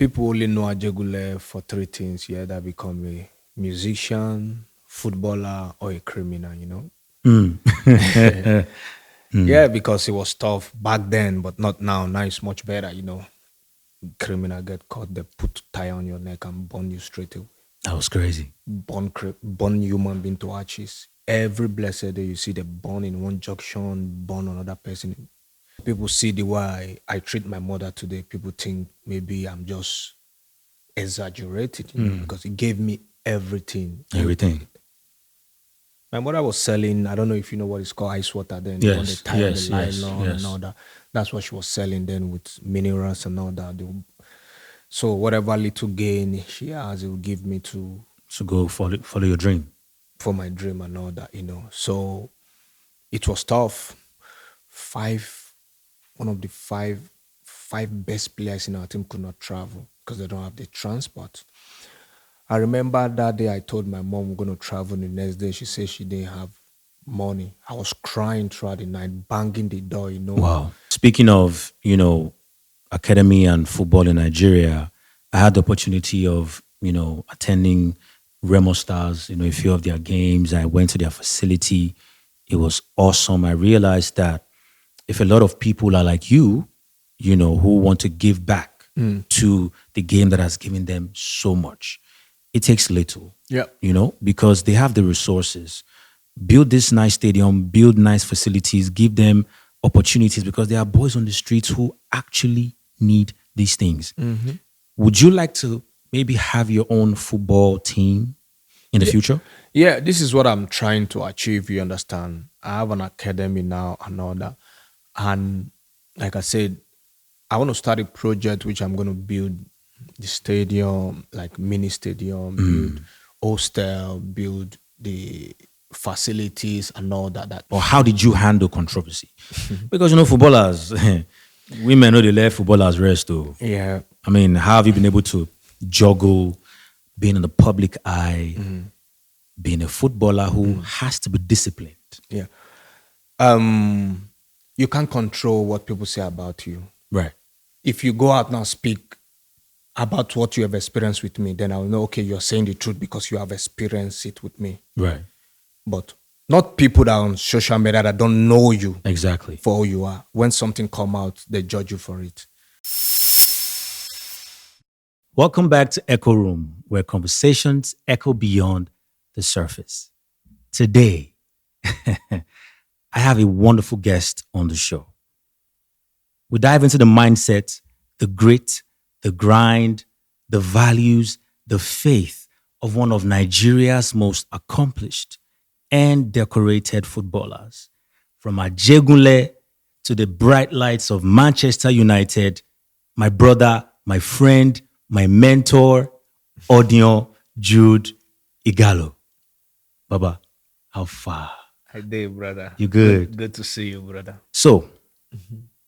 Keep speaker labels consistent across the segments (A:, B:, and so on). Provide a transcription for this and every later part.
A: People only know Ajegule for three things, yeah, that become a musician, footballer, or a criminal.
B: Mm.
A: Yeah, because it was tough back then, but not now. Now it's much better. Criminal get caught, they put tie on your neck and burn you straight away.
B: That was crazy.
A: Burn human being to ashes. Every blessed day you see the burn in one junction, burn another person. People see the way I treat my mother today. People think maybe I'm just exaggerated, because it gave me everything.
B: Everything.
A: My mother was selling, I don't know if you know what it's called, ice water then. The one they
B: Yes,
A: tie on the
B: yes,
A: nylon and all that. That's what she was selling then with minerals and all that. So whatever little gain she has, it will give me to
B: So go follow your dream.
A: for my dream and all that. So it was tough. One of the five best players in our team could not travel because they don't have the transport. I remember that day I told my mom we're going to travel. The next day she said she didn't have money. I was crying throughout the night, banging the door.
B: Wow. Speaking of, academy and football in Nigeria, I had the opportunity of, attending Remo Stars, a few of their games. I went to their facility. It was awesome. I realized that if a lot of people are like you, who want to give back to the game that has given them so much, it takes little.
A: Yeah.
B: Because they have the resources. Build this nice stadium, build nice facilities, give them opportunities because there are boys on the streets who actually need these things. Would you like to maybe have your own football team in the future?
A: Yeah, this is what I'm trying to achieve, you understand. I have an academy now and all that. And like I said, I want to start a project which I'm going to build the stadium, like mini stadium, build hostel, build the facilities and all that.
B: Or how did you handle controversy? Because, footballers, women know they let footballers rest too.
A: Yeah.
B: I mean, how have you been able to juggle being in the public eye, being a footballer who has to be disciplined?
A: Yeah. You can't control what people say about you.
B: Right.
A: If you go out now speak about what you have experienced with me, then I'll know, okay, you're saying the truth because you have experienced it with me.
B: Right.
A: But not people that are on social media that don't know you
B: Exactly.
A: for who you are. When something come out, they judge you for it.
B: Welcome back to Echooroom, where conversations echo beyond the surface. Today, I have a wonderful guest on the show. We dive into the mindset, the grit, the grind, the values, the faith of one of Nigeria's most accomplished and decorated footballers. From Ajegunle to the bright lights of Manchester United, my brother, my friend, my mentor, ODION IGHALO. Baba, how far?
A: Hi there, brother.
B: You good?
A: Good to see you, brother.
B: So,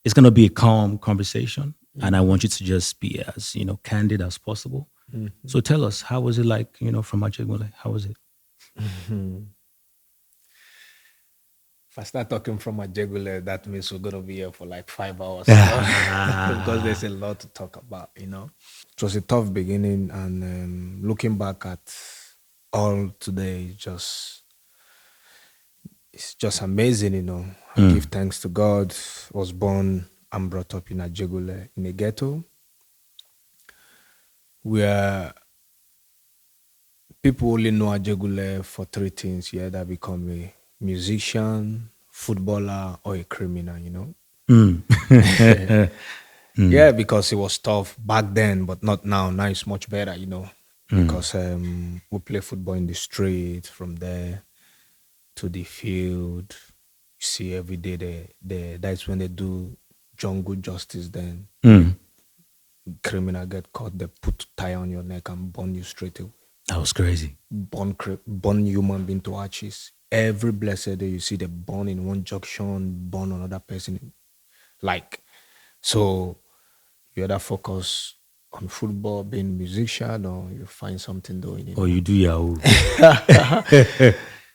B: it's going to be a calm conversation, and I want you to just be as, candid as possible. So tell us, how was it like, from Ajegunle? How was it?
A: If I start talking from Ajegule, that means we're going to be here for like 5 hours. Because there's a lot to talk about. It was a tough beginning, and looking back at all today, it's just amazing. I give thanks to God. I was born and brought up in Ajegule, in a ghetto, where people only know Ajegule for three things, yeah, that become a musician, footballer, or a criminal. Yeah, because it was tough back then, but not now. Now it's much better, because we play football in the street, from there to the field. You see every day that's when they do jungle justice then. Criminal get caught, they put tie on your neck and burn you straight away.
B: That was crazy.
A: Burn human being to ashes. Every blessed day you see the burn in one junction, burn another person. So you either focus on football, being a musician, or you find something doing it.
B: Or you do Yahoo.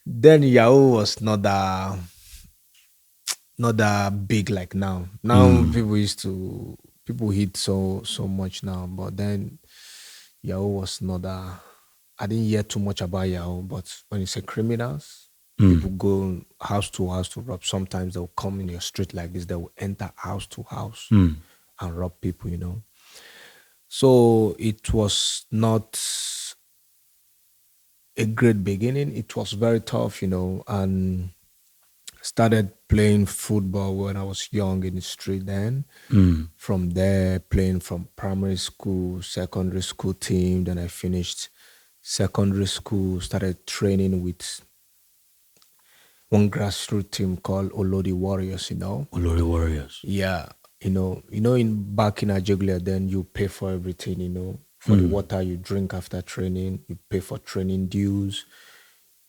A: Then Yahoo was not that big like now. Now people people hit so much now, but then Yahoo was not a. I didn't hear too much about Yahoo, but when you say criminals, people go house to house to rob. Sometimes they'll come in your street like this. They will enter house to house and rob people. So it was not a great beginning. It was very tough, and started playing football when I was young in the street then. From there, playing from primary school, secondary school team. Then I finished secondary school, started training with one grassroots team called Olodi Warriors,
B: Olori Warriors.
A: Yeah, in back in Ajeglia, then you pay for everything, for the water you drink after training, you pay for training dues,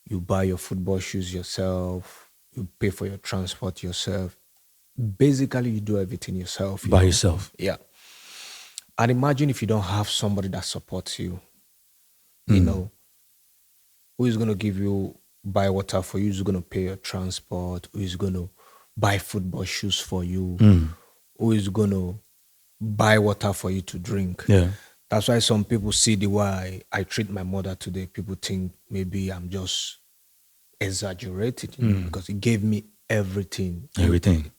A: you buy your football shoes yourself, you pay for your transport yourself. Basically, you do everything yourself.
B: By yourself.
A: Yeah. And imagine if you don't have somebody that supports you, who is going to give you, buy water for you, who's going to pay your transport, who is going to buy football shoes for you, who is going to buy water for you to drink.
B: Yeah.
A: That's why some people see the way I treat my mother today. People think maybe I'm just exaggerating, because it gave me everything.
B: Everything.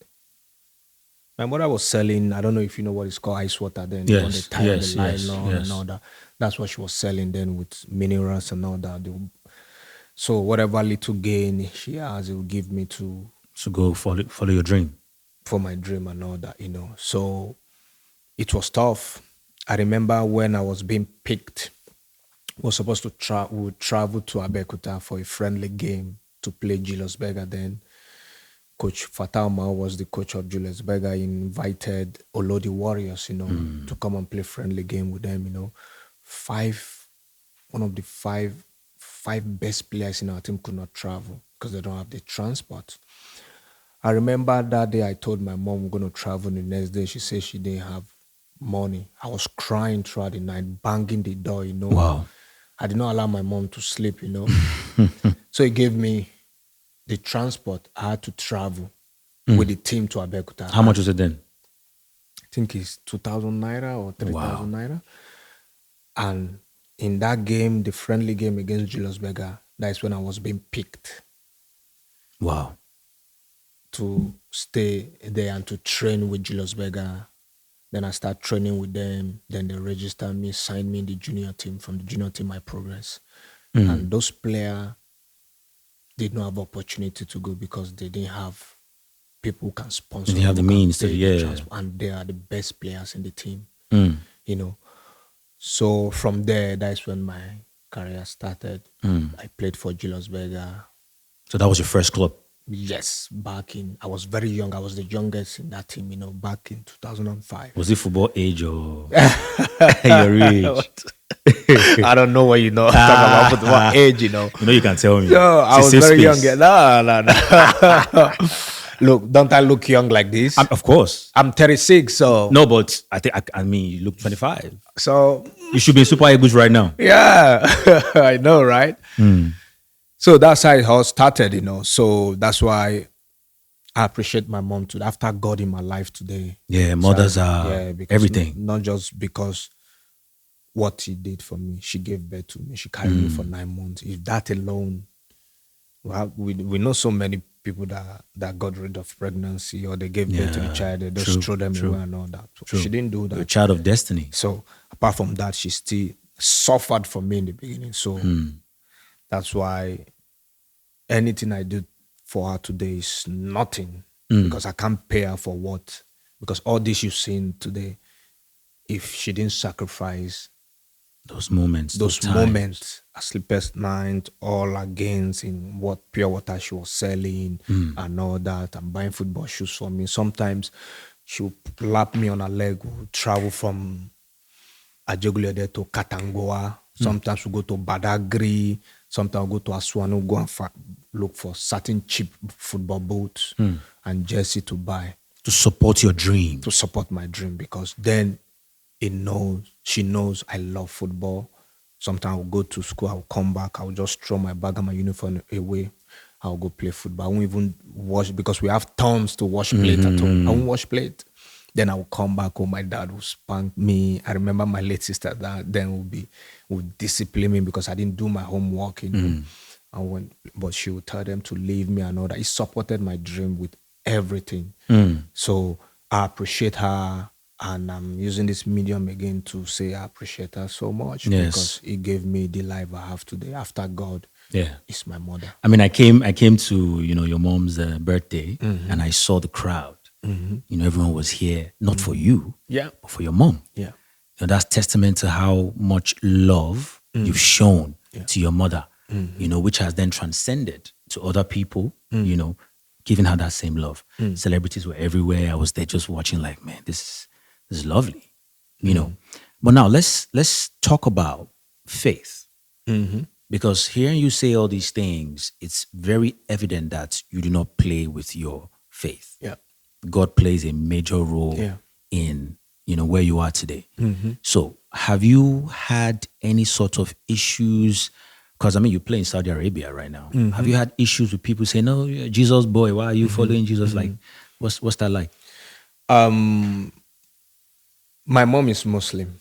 A: My mother was selling, I don't know if you know what it's called, ice water then.
B: Yes,
A: On the tie
B: yes,
A: the nylon
B: yes.
A: and all that. That's what she was selling then with minerals and all that. So whatever little gain she has, it will give me to
B: go follow your dream.
A: For my dream and all that, So it was tough. I remember when I was being picked, we were supposed to travel to Abeokuta for a friendly game to play Julius Berger then. Coach Fatal Mao was the coach of Julius Berger. He invited Olodi Warriors, to come and play friendly game with them, One of the five best players in our team could not travel because they don't have the transport. I remember that day I told my mom we're going to travel. The next day she said she didn't have money. I was crying throughout the night, banging the door,
B: Wow.
A: I did not allow my mom to sleep, So he gave me the transport. I had to travel with the team to Abeokuta.
B: How much was it then?
A: I think it's 2,000 naira or 3,000 naira. And in that game, the friendly game against Julius Berger, that's when I was being picked.
B: Wow.
A: To stay there and to train with Julius Berger. Then I start training with them. Then they register me, sign me in the junior team. From the junior team, I progress. And those players did not have opportunity to go because they didn't have people who can sponsor.
B: They didn't have the means to,
A: And they are the best players in the team, So from there, that's when my career started. I played for Julius Berger.
B: So that was your first club?
A: Yes, I was very young. I was the youngest in that team, back in 2005.
B: Was it football age or your age?
A: I don't know what talk about football age,
B: You can tell me.
A: No, I was very young. No. Look, don't I look young like this?
B: Of course.
A: I'm 36, so...
B: No, but I mean, you look 25.
A: So...
B: You should be in Super Eagles right now.
A: Yeah, I know, right? So that's how it all started, So that's why I appreciate my mom too. After God in my life today.
B: Yeah, mothers are everything.
A: Not just because what she did for me. She gave birth to me. She carried me for 9 months. If that alone, we know so many people that got rid of pregnancy or they gave birth to the child. They just throw them away and all that. So she didn't do that.
B: You're a child of destiny.
A: So apart from that, she still suffered for me in the beginning. So that's why anything I do for her today is nothing because I can't pay her for what. Because all this you've seen today, if she didn't sacrifice
B: those moments,
A: a sleepless night, all her gains in what pure water she was selling and all that, and buying football shoes for me. Sometimes she would lap me on her leg, we'll travel from Ajegule there to Katangoa. Sometimes we go to Badagry. Sometimes we go to Aswano, go and look for certain cheap football boots and jersey to buy.
B: To support your dream.
A: To support my dream, because then she knows I love football. Sometimes I'll go to school, I'll come back, I'll just throw my bag and my uniform away. I'll go play football. I won't even wash, because we have tons to wash plate at home. I won't wash plate. Then I would come back home. My dad would spank me. I remember my late sister that then would discipline me because I didn't do my homework, And but she would tell them to leave me and all that. He supported my dream with everything. So I appreciate her, and I'm using this medium again to say I appreciate her so much because it gave me the life I have today. After God, is my mother.
B: I mean, I came to your mom's birthday, and I saw the crowd. Everyone was here, not for you, but for your mom.
A: Yeah.
B: That's testament to how much love you've shown to your mother, which has then transcended to other people, giving her that same love. Celebrities were everywhere. I was there just watching like, man, this is lovely, But now let's talk about faith. Because hearing you say all these things, it's very evident that you do not play with your faith.
A: Yeah.
B: God plays a major role in where you are today. So have you had any sort of issues? Because I mean, you play in Saudi Arabia right now. Have you had issues with people saying, "No, you're a Jesus boy, why are you following Jesus?" Like, what's that like?
A: My mom is Muslim.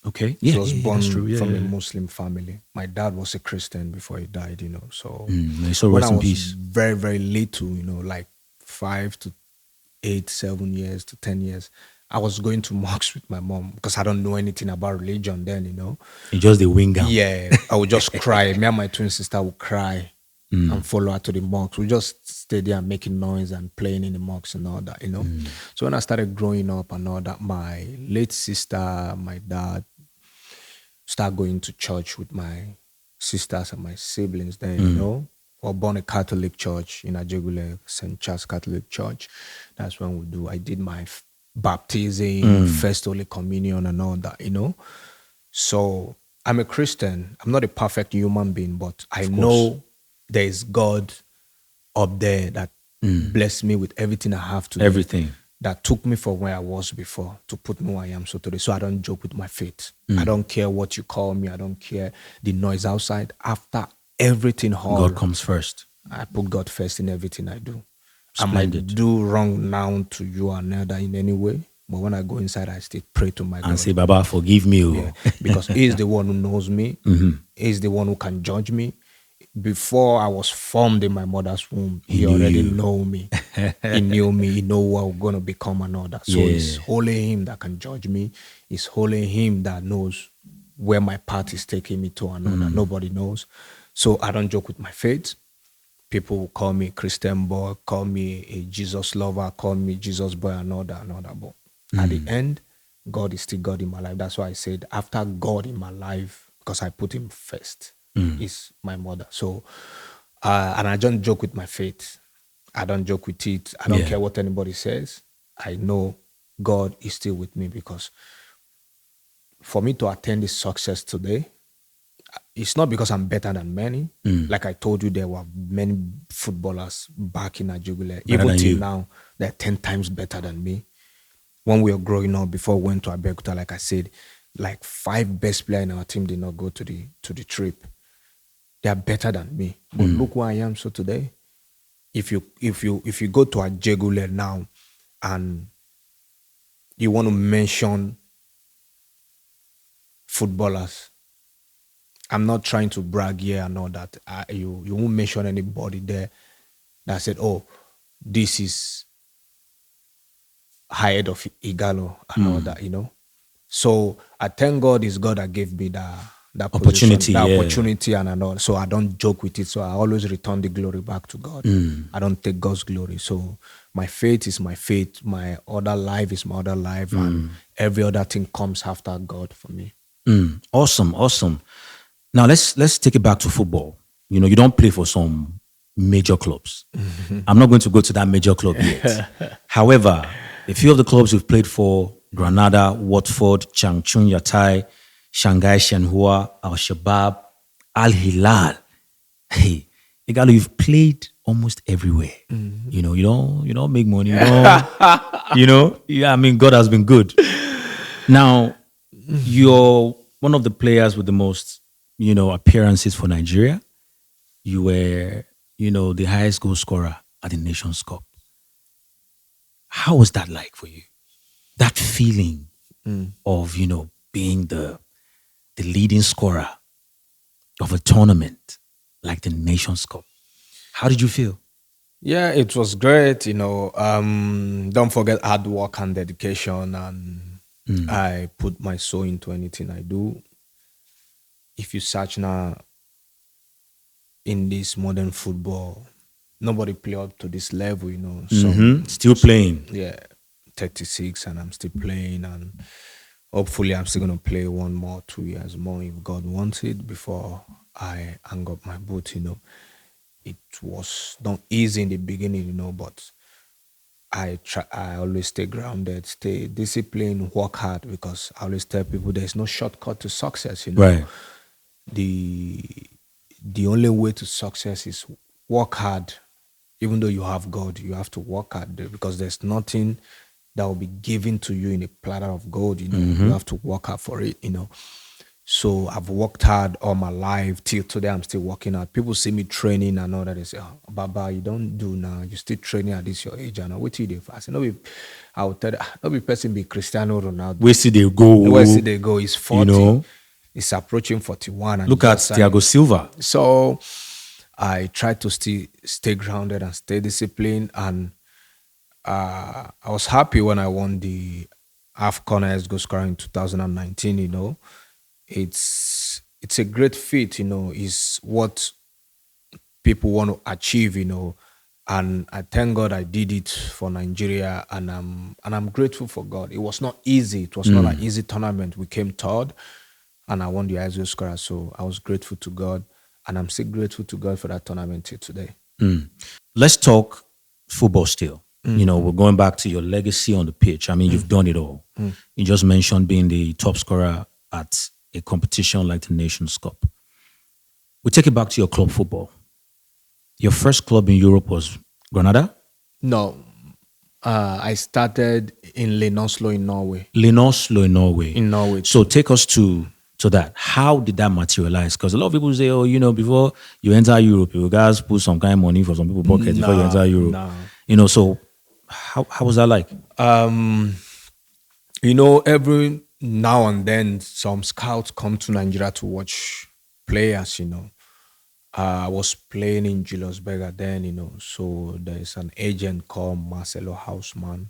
B: Okay.
A: She was born from a Muslim family. My dad was a Christian before he died, So
B: when I was
A: peace. Very, very little, like 5 to 8, 7 years to 10 years, I was going to mosques with my mom because I don't know anything about religion then,
B: You just the wing out.
A: Yeah, I would just cry. Me and my twin sister would cry and follow her to the mosque. We just stay there making noise and playing in the mosques and all that, So when I started growing up and all that, my late sister, my dad, started going to church with my sisters and my siblings then, or born a Catholic church in Ajegule, St. Charles Catholic Church. That's when I did my baptism, first Holy Communion and all that, So I'm a Christian. I'm not a perfect human being, but I know there is God up there that blessed me with everything I have today.
B: Everything.
A: That took me from where I was before to put me where I am so today. So I don't joke with my faith. I don't care what you call me. I don't care the noise outside. After everything,
B: God comes first.
A: I put God first in everything I do.
B: Splendid.
A: I might do wrong now to you or another in any way, but when I go inside, I still pray to my God.
B: And say, Baba, forgive me.
A: Yeah, because He is the one who knows me. He is the one who can judge me. Before I was formed in my mother's womb, He already know me. He knew me. He know what I'm going to become and all that. So it's only Him that can judge me. It's only Him that knows where my path is taking me to and all that. Nobody knows. So I don't joke with my faith. People will call me Christian boy, call me a Jesus lover, call me Jesus boy and all that. But at the end, God is still God in my life. That's why I said after God in my life, because I put Him first, is my mother. So, and I don't joke with my faith. I don't joke with it. I don't care what anybody says. I know God is still with me because for me to attain this success today, it's not because I'm better than many. Like I told you, there were many footballers back in Ajugule. Even till now, they're 10 times better than me. When we were growing up, before we went to Abeokuta, like I said, like 5 best players in our team did not go to the trip. They are better than me. But look where I am so today. If you go to Ajugule now and you want to mention footballers, I'm not trying to brag here and all that. You won't mention anybody there that said, oh, this is head of Igalo and all that, So I thank God it's God that gave me that
B: opportunity,
A: opportunity and all. So I don't joke with it. So I always return the glory back to God. I don't take God's glory. So my faith is my faith. My other life is my other life. And every other thing comes after God for me.
B: Awesome. Now let's take it back to football. You don't play for some major clubs. I'm not going to go to that major club yet. However, a few of the clubs you've played for, Granada, Watford, Changchun Yatai, Shanghai Shenhua, Al Shabab, Al Hilal. Hey, Igalo, you've played almost everywhere. You don't make money. I mean, God has been good. Now, you're one of the players with the most, appearances for Nigeria. You were, the highest goal scorer at the Nations Cup. How was that like for you? that feeling of, being the leading scorer of a tournament like the Nations Cup. How did you feel?
A: Yeah, it was great. Don't forget hard work and dedication, and I put my soul into anything I do. If you search now in this modern football, nobody play up to this level.
B: Still playing.
A: Yeah, 36, and I'm still playing, and hopefully I'm still gonna play 1 more 2 years more if God wants it before I hang up my boot. It was not easy in the beginning, but I always stay grounded, stay disciplined, work hard, because I always tell people there's no shortcut to success.
B: Right.
A: The the only way to success is work hard. Even though you have God, you have to work hard there, because there's nothing that will be given to you in a platter of gold. You have to work hard for it. So I've worked hard all my life. Till today, I'm still working hard. People see me training and all that. They say, "Oh, Baba, you don't do now. You still training at this your age." And I wait till you fast. I will tell you, no be person be Cristiano Ronaldo.
B: Where see they go?
A: Where see they go? He's 40.
B: You know?
A: He's approaching 41. And
B: Look at Thiago Silva.
A: So I try to stay grounded and stay disciplined. And I was happy when I won the AFCON as goal scorer in 2019. It's a great feat. Is what people want to achieve. And I thank God I did it for Nigeria, and I'm grateful for God. It was not easy. It was not an easy tournament. We came third, and I won the ISO scorer. So I was grateful to God, and I'm still grateful to God for that tournament till today.
B: Let's talk football still. We're going back to your legacy on the pitch. I mean, you've done it all. You just mentioned being the top scorer at a competition like the Nations Cup. We take it back to your club football. Your first club in Europe was Granada?
A: No, I started in Lenoslo in Norway.
B: Lenoslo in Norway.
A: In Norway.
B: So take us to that. How did that materialize? Because a lot of people say, before you enter Europe, you guys put some kind of money for some people's pockets before you enter Europe.
A: No.
B: So how was that like?
A: Every now and then some scouts come to Nigeria to watch players. I was playing in Julius Berger then. So there's an agent called Marcelo Hausman.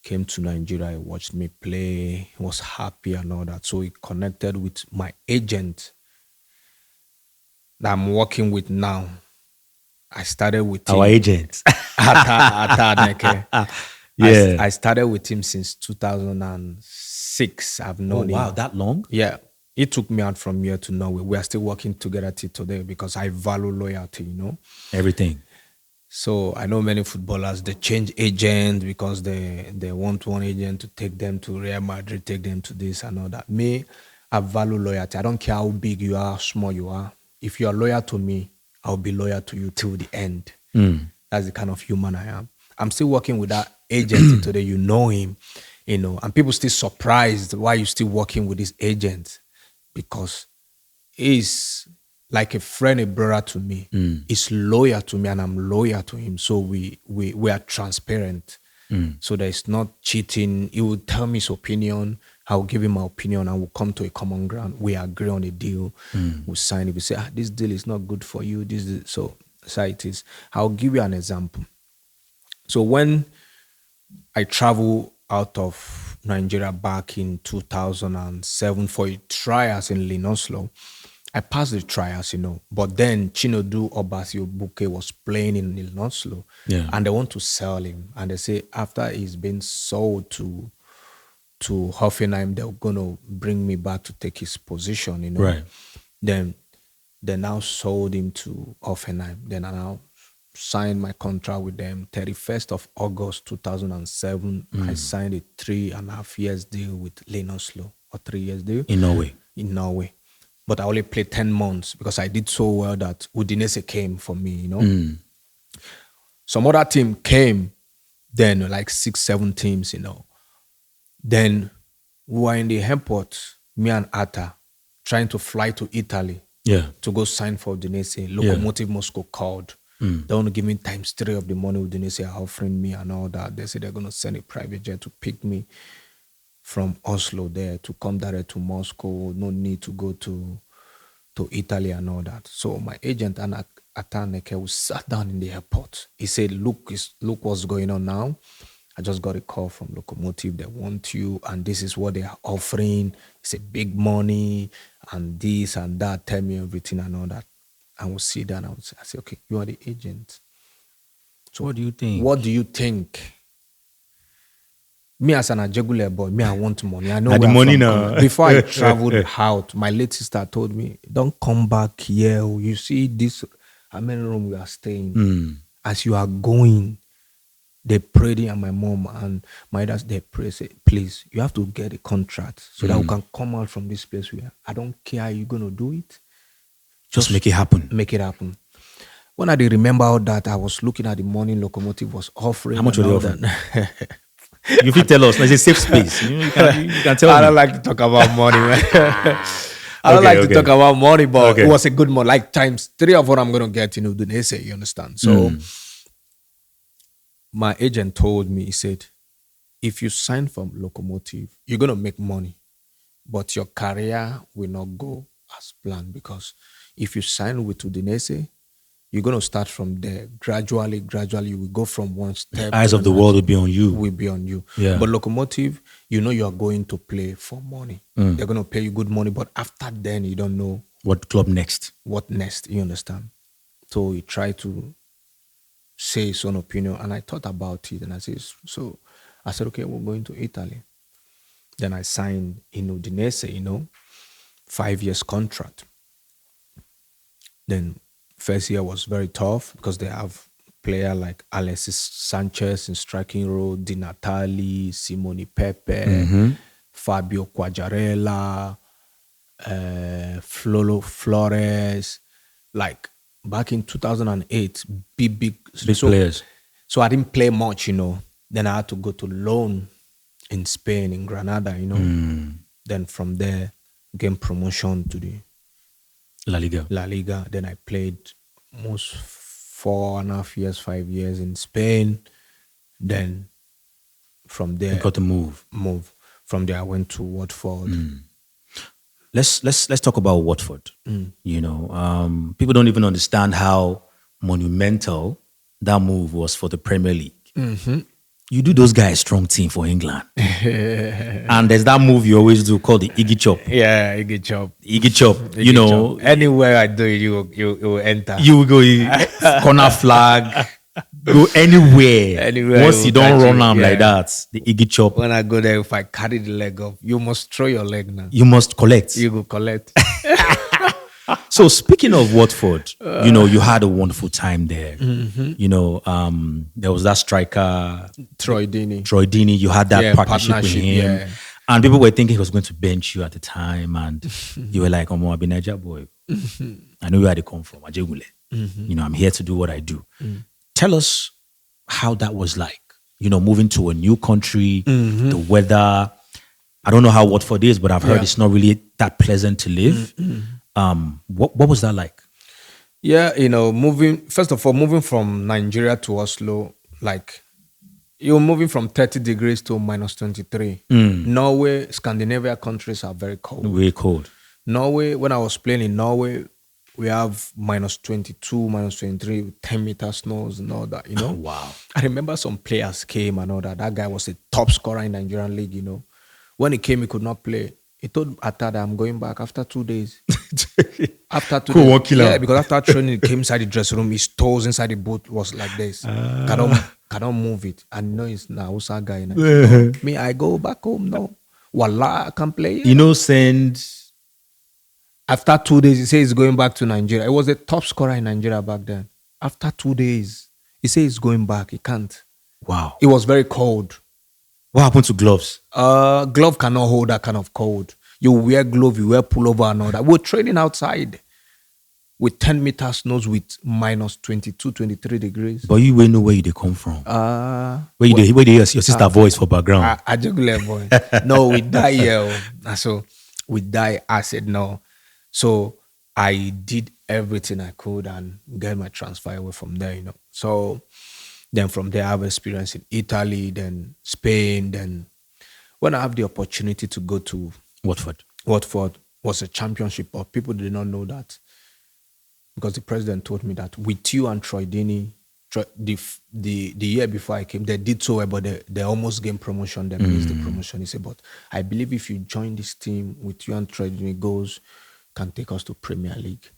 A: Came to Nigeria, he watched me play, he was happy and all that. So he connected with my agent that I'm working with now. I started with him.
B: Our agent.
A: Ataneke.
B: Yeah.
A: I started with him since 2006. I've known him.
B: Wow, that long?
A: Yeah. He took me out from here to Norway. We are still working together till today because I value loyalty,
B: Everything.
A: So I know many footballers, they change agent because they want one agent to take them to Real Madrid, take them to this and all that. Me, I value loyalty. I don't care how big you are, how small you are. If you are loyal to me, I'll be loyal to you till the end. That's the kind of human I am. I'm still working with that agent today. You know him, and people still surprised why you still working with this agent, because he's like a friend, a brother to me. He's loyal to me and I'm loyal to him. So we are transparent. So there's not cheating. He will tell me his opinion. I'll give him my opinion and we'll come to a common ground. We agree on a deal. We'll sign it. We say, this deal is not good for you. So it is. I'll give you an example. So when I travel out of Nigeria back in 2007 for a trials in Linoslo, I passed the trials, but then Chinedu Obasio Buke was playing in Linoslo, and they want to sell him. And they say after he's been sold to Hoffenheim, they're going to bring me back to take his position,
B: Right.
A: Then they now sold him to Hoffenheim. Then I now signed my contract with them 31st of August 2007. I signed a 3.5 years deal with Linoslo, or 3 years deal.
B: In Norway.
A: In Norway. But I only played 10 months because I did so well that Udinese came for me, Some other team came, then like 6-7 teams, Then we were in the airport, me and Atta, trying to fly to Italy to go sign for Udinese. Locomotive Moscow called. They want to give me times 3 of the money Udinese are offering me and all that. They say they're going to send a private jet to pick me from Oslo there to come direct to Moscow. No need to go to Italy and all that. So my agent and Ataneke, we sat down in the airport. He said, look what's going on now. I just got a call from Locomotive. They want you, and this is what they are offering. It's a big money, and this and that. Tell me everything and all that. And we'll sit down. I say, okay, you are the agent.
B: So what do you think?
A: What do you think? Me as an Ajegule boy, I want money. I know
B: the
A: where I'm
B: money
A: from.
B: now.
A: Before I traveled out, my late sister told me, don't come back here. You see this, how many room we are staying? As you are going, they prayed, and my mom and my dad, they pray, say, please, you have to get a contract so that we can come out from this place. I don't care how you're going to do it.
B: Just make it happen.
A: Make it happen. When I remember all that, I was looking at the money Locomotive was offering.
B: How much were they offering? You can tell us. It's a safe space. You can tell
A: I
B: me.
A: don't like to talk about money, man. I don't like to talk about money, but it was a good money. Like times 3 of what I'm going to get in Udinese, you understand? So my agent told me, he said, if you sign from Locomotive, you're going to make money, but your career will not go as planned, because if you sign with Udinese, you're going to start from there. Gradually, you will go from one step.
B: The eyes of the world will be on you.
A: Will be on you.
B: Yeah.
A: But Locomotive, you are going to play for money. They're going to pay you good money, but after then, you don't know
B: What club next?
A: what next, you understand? So he tried to say his own opinion, and I thought about it, and I said, okay, we're going to Italy. Then I signed in Udinese, 5 years contract. Then first year was very tough because they have player like Alexis Sanchez in striking role, Di Natale, Simone Pepe, Fabio Quagliarella, Flolo Flores, like back in 2008, big
B: players.
A: So I didn't play much, Then I had to go to loan in Spain, in Granada, Then from there, gain promotion to the
B: La Liga.
A: Then I played almost 4.5 years, 5 years in Spain. Then from there,
B: You got to move.
A: From there, I went to Watford.
B: Let's talk about Watford. People don't even understand how monumental that move was for the Premier League. You do those guys strong team for England, and there's that move you always do called the Iggy Chop.
A: Yeah, Iggy Chop.
B: Iggy Chop.
A: Anywhere I do it, you will enter.
B: You will go corner flag. Go anywhere. Once you don't run them like that, the Iggy Chop.
A: When I go there, if I carry the leg up, you must throw your leg now.
B: You must collect.
A: You go collect.
B: So speaking of Watford, you had a wonderful time there. There was that striker
A: Troy
B: Deeney. You had that partnership with him.
A: Yeah.
B: And people were thinking he was going to bench you at the time. And you were like, I'm a Niger boy. I know where they come from. Ajegule. I'm here to do what I do. Tell us how that was like. Moving to a new country, the weather. I don't know how Watford is, but I've heard it's not really that pleasant to live. What was that like?
A: Yeah, moving from Nigeria to Oslo, like you're moving from 30 degrees to minus 23. Norway, Scandinavia countries are very cold.
B: Very cold.
A: Norway, when I was playing in Norway, we have minus 22, minus 23, 10-meter snows and all that,
B: Wow.
A: I remember some players came and all that. That guy was a top scorer in Nigerian league, When he came, he could not play. He told Atta that I'm going back after 2 days. After 2 days. Yeah, because after training, he came inside the dressing room. His toes inside the boot was like this. Cannot move it. I know it's Nausa guy. Me, I go back home now. Wallah, I can't play.
B: Send.
A: After 2 days, he says he's going back to Nigeria. He was a top scorer in Nigeria back then. After 2 days, he says he's going back. He can't.
B: Wow.
A: It was very cold.
B: What happened to gloves?
A: Glove cannot hold that kind of cold. You wear glove, you wear pullover and all that. We're training outside with 10-meter snows with minus 22, 23 degrees.
B: But you will know where they come from. Where you hear your sister voice for background.
A: I just boy. No, we die here. So we die. I said no. So I did everything I could and get my transfer away from there, So then from there, I have experience in Italy, then Spain. Then when I have the opportunity to go to Watford was a championship, but people did not know that because the president told me that with you and Troy Deeney, the year before I came, they did so well, but they almost gained promotion. They missed the promotion. He said, but I believe if you join this team with you and Troy Deeney, goals can take us to Premier League.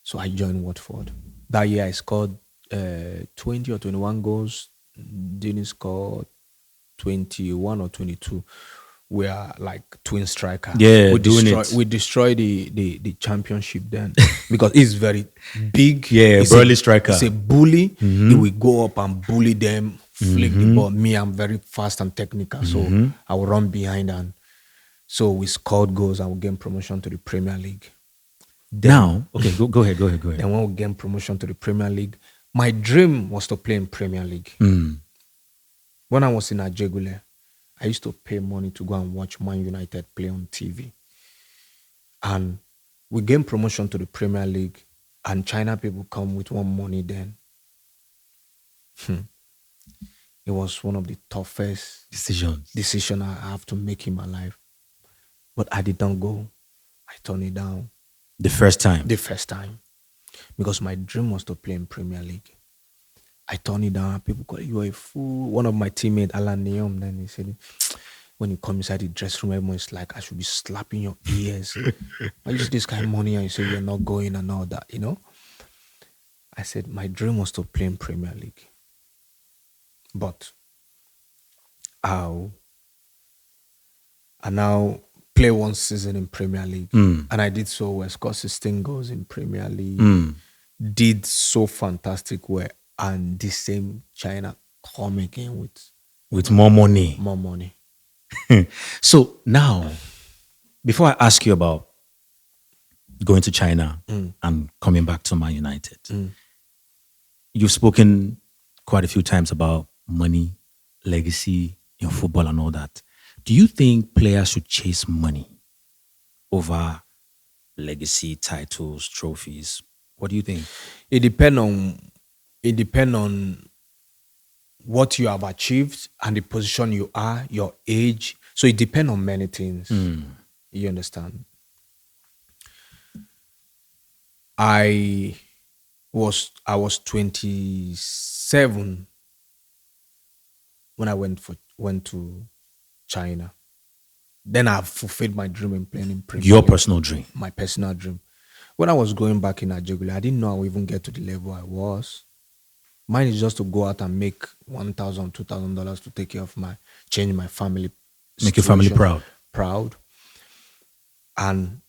A: So I joined Watford. That year I scored 20 or 21 goals. Deeney scored 21 or 22. We are like twin striker.
B: Yeah,
A: we destroy the championship then because he's very big.
B: Yeah,
A: he's
B: burly striker.
A: He's a bully. He will go up and bully them, flick the ball. Me, I'm very fast and technical, so I will run behind, and so we scored goals and we gained promotion to the Premier League.
B: Then, okay, go ahead.
A: Then when we gained promotion to the Premier League, my dream was to play in Premier League. When I was in Ajegule, I used to pay money to go and watch Man United play on TV. And we gained promotion to the Premier League, and China people come with one money then. It was one of the toughest decisions I have to make in my life. But I did not go. I turned it down.
B: The first time?
A: The first time. Because my dream was to play in Premier League. I turned it down. People call you a fool. One of my teammates, Alan Neom, then he said, when you come inside the dressing room, everyone is like, I should be slapping your ears. I use this kind of money and you say you're not going and all that, I said, my dream was to play in Premier League. But I now play one season in Premier League. And I did so well. Scored 16 goals in Premier League. Did so fantastic well. And the same China come again
B: with more money.
A: More money.
B: So now, before I ask you about going to China and coming back to Man United, you've spoken quite a few times about money, legacy in football and all that. Do you think players should chase money over legacy, titles, trophies? What do you think?
A: It depends on what you have achieved and the position you are, your age. So it depends on many things. You understand? I was 27 when I went to China. Then I fulfilled my dream in playing in Premier League.
B: Your personal dream?
A: My personal dream. When I was going back in Ajegule, I didn't know I would even get to the level I was. Mine is just to go out and make $1,000, $2,000 to take care of change my family.
B: Make your family proud.
A: Proud. And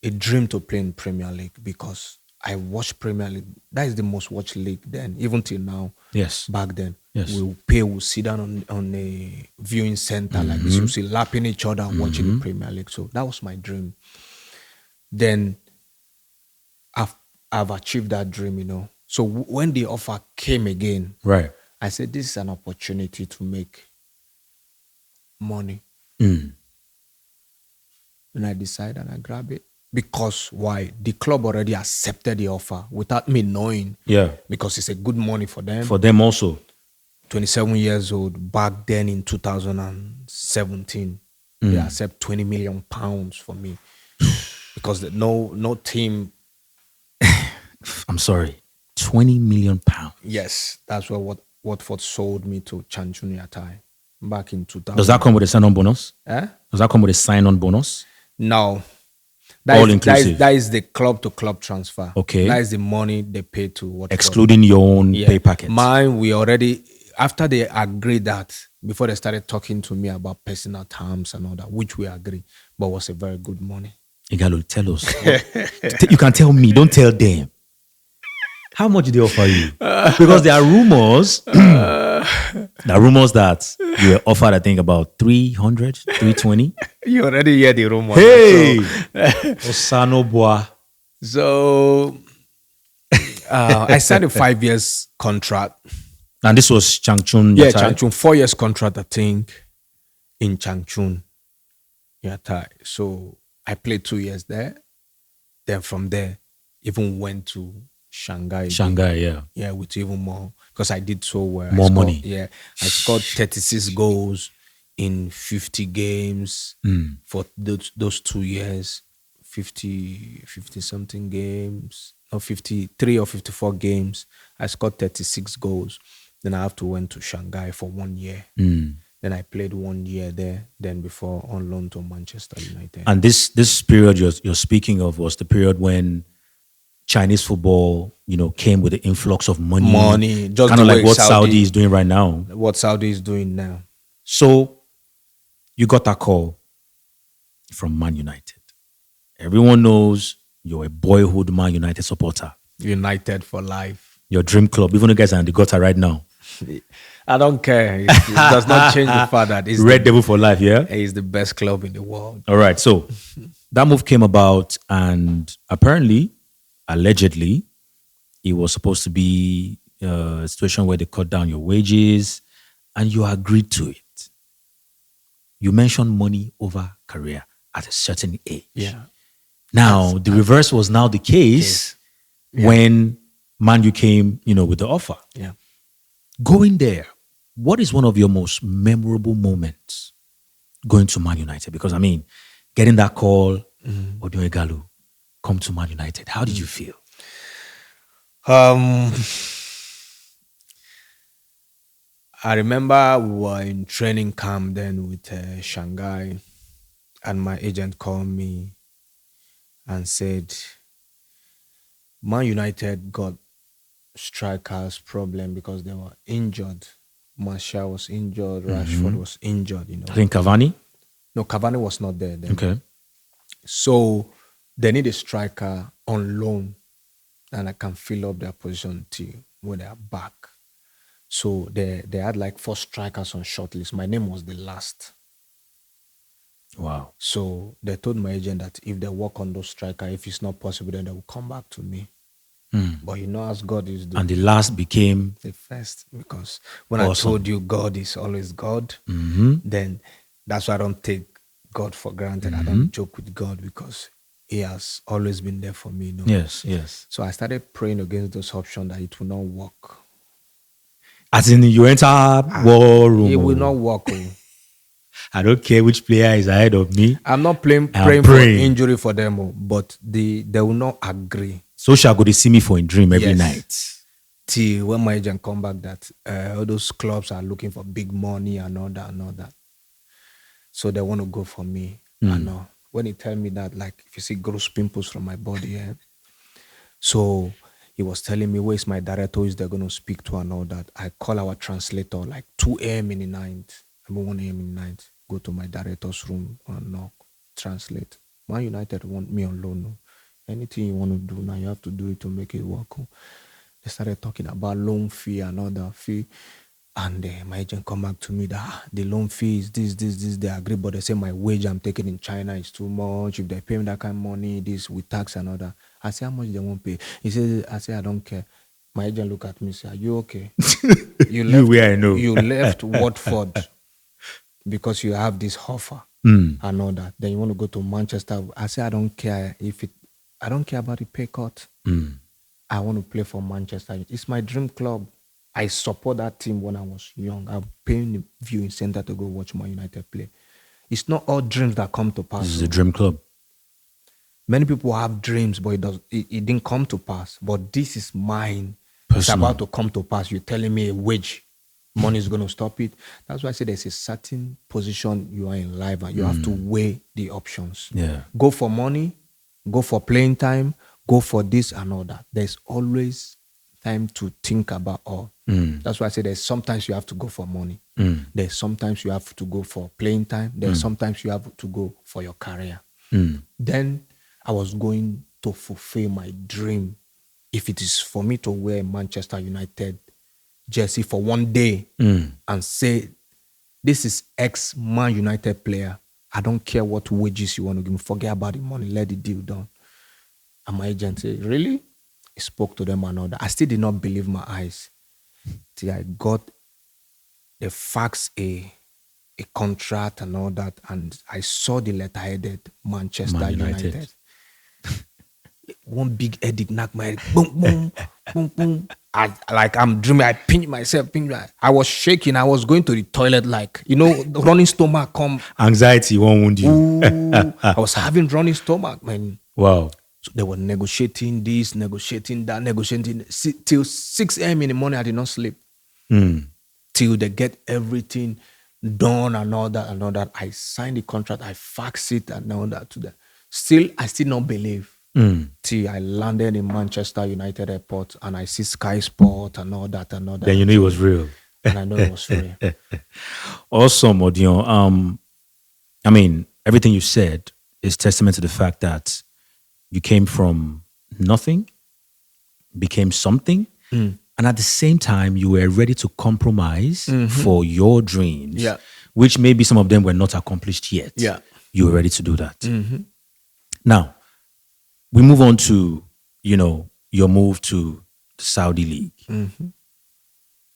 A: a dream to play in Premier League because I watched Premier League. That is the most watched league then, even till now.
B: Yes.
A: Back then.
B: Yes.
A: We'll sit down on a viewing center like this. We'll see lapping each other and watching the Premier League. So that was my dream. Then I've achieved that dream, So when the offer came again,
B: right,
A: I said, this is an opportunity to make money. And I decided and I grabbed it. Because why? The club already accepted the offer without me knowing.
B: Yeah.
A: Because it's a good money for them.
B: For them also.
A: 27 years old, back then in 2017, they accept £20 million for me. Because no team...
B: I'm sorry, £20 million.
A: Yes, that's what Watford sold me to Changchun Yatai back in 2000.
B: Does that come with a sign-on bonus?
A: Does
B: that come with a sign-on bonus?
A: No.
B: All inclusive?
A: That is the club-to-club transfer.
B: Okay.
A: That is the money they pay to Watford.
B: Excluding your own pay packet?
A: Mine, we already... After they agreed that, before they started talking to me about personal terms and all that, which we agreed, but was a very good money.
B: Igalo, tell us. You can tell me, don't tell them. How much did they offer you? Because there are rumors. There are rumors that you were offered, I think, about 300, 320.
A: You already hear the rumors.
B: Hey! Osano Bois.
A: So, I signed a 5 years contract.
B: And this was Changchun Yatai?
A: Yeah, Changchun. 4 years contract, I think, in Changchun Yatai. So, I played 2 years there. Then from there, even went to Shanghai again.
B: Shanghai, yeah.
A: Yeah, with even more because I did so well.
B: More money.
A: I scored 36 goals in 50 games for those 2 years. 50 something games, no 53 or 54 games. I scored 36 goals. Then I have to went to Shanghai for 1 year. Then I played 1 year there. Then before on loan to Manchester United.
B: And this period you're speaking of was the period when Chinese football, came with the influx of money.
A: Money, just
B: kind of
A: the
B: like
A: way
B: what Saudi is doing right now.
A: What Saudi is doing now.
B: So you got that call from Man United. Everyone knows you're a boyhood Man United supporter.
A: United for life.
B: Your dream club, even the guys are in the gutter right now.
A: I don't care. It does not change the fact that it's
B: Red Devil for life, yeah?
A: It's the best club in the world.
B: All right, so that move came about, and apparently, allegedly, it was supposed to be a situation where they cut down your wages, and you agreed to it. You mentioned money over career at a certain age.
A: Yeah.
B: Now, the reverse was now the case when Man U came, with the offer.
A: Yeah.
B: Going there, what is one of your most memorable moments going to Man United? Because, getting that call, ODION IGHALO, come to Man United. How did you feel?
A: I remember we were in training camp then with Shanghai, and my agent called me and said, Man United got strikers problem because they were injured. Martial was injured, Rashford was injured,
B: I think Cavani?
A: No, Cavani was not there then.
B: Okay.
A: So they need a striker on loan and I can fill up their position till when they are back. So they had like 4 strikers on shortlist. My name was the last.
B: Wow.
A: So they told my agent that if they work on those strikers, if it's not possible, then they will come back to me. But as God is doing.
B: And the last became
A: the first, because when
B: awesome.
A: I told you God is always God, then that's why I don't take God for granted. I don't joke with God because He has always been there for me.
B: Yes.
A: So I started praying against those options that it will not work.
B: As in, you enter war room.
A: It will not work.
B: I don't care which player is ahead of me.
A: I'm not praying for injury for them, but they will not agree.
B: So shall go to see me for a dream every night.
A: Till when my agent come back that all those clubs are looking for big money and all that. So they want to go for me. And when he tell me that, like if you see gross pimples from my body, so he was telling me, where's my director? Is they going to speak to and all that? I call our translator like 2 a.m. in the night. 1 a.m. in the night. Go to my director's room and knock, translate. Man United want me on loan. Anything you want to do now, you have to do it to make it work. They started talking about loan fee and other fee. And my agent come back to me that the loan fee is this. They agree, but they say my wage I'm taking in China is too much. If they pay me that kind of money, this with tax and other. I say, how much they won't pay? He says, I say, I don't care. My agent look at me and say, are you okay? You left Watford because you have this offer and all that. Then you want to go to Manchester. I say, I don't care I don't care about the pay cut. I want to play for Manchester. It's my dream club. I support that team when I was young. I'm paying the viewing center to go watch Man United play. It's not all dreams that come to pass.
B: This is a dream club.
A: Many people have dreams, but it didn't come to pass. But this is mine.
B: Personal.
A: It's about to come to pass. You're telling me a wage. Money is going to stop it. That's why I say there's a certain position you are in life and you have to weigh the options.
B: Yeah.
A: Go for money, go for playing time, go for this and all that. There's always time to think about all. That's why I say there's sometimes you have to go for money. There's sometimes you have to go for playing time. There's sometimes you have to go for your career. Then I was going to fulfill my dream. If it is for me to wear Manchester United jersey for one day and say, this is ex-Man United player. I don't care what wages you want to give me. Forget about the money. Let the deal done. And my agent said, really? He spoke to them and all that. I still did not believe my eyes. Till I got the fax, a contract and all that. And I saw the letter headed Manchester United. one big headache knock my head. Boom, boom, boom, boom. I'm dreaming. I pinch myself. I was shaking. I was going to the toilet like, the running stomach come.
B: Anxiety won't wound you.
A: Ooh, I was having running stomach, man.
B: Wow.
A: So they were negotiating this, negotiating that, negotiating till 6 a.m. in the morning. I did not sleep till they get everything done and all that and all that. I signed the contract. I faxed it and all that to them. I still not believe. Till I landed in Manchester United Airport and I see Sky Sport and all that and all that.
B: Then you knew it was real.
A: And I know it was real.
B: Awesome, Odion. I mean, everything you said is testament to the fact that you came from nothing, became something, and at the same time, you were ready to compromise for your dreams, which maybe some of them were not accomplished yet.
A: Yeah.
B: You were ready to do that. Now, we move on to, your move to the Saudi League.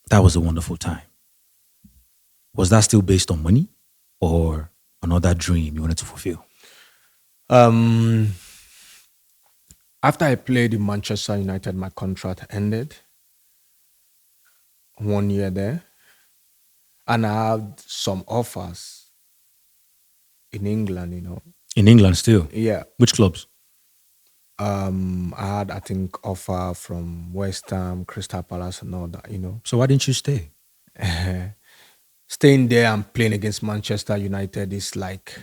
B: That was a wonderful time. Was that still based on money or another dream you wanted to fulfill?
A: After I played in Manchester United, my contract ended. 1 year there. And I had some offers in England,
B: In England still?
A: Yeah.
B: Which clubs?
A: I had, I think, offer from West Ham, Crystal Palace and all that,
B: So why didn't you stay?
A: Staying there and playing against Manchester United is like...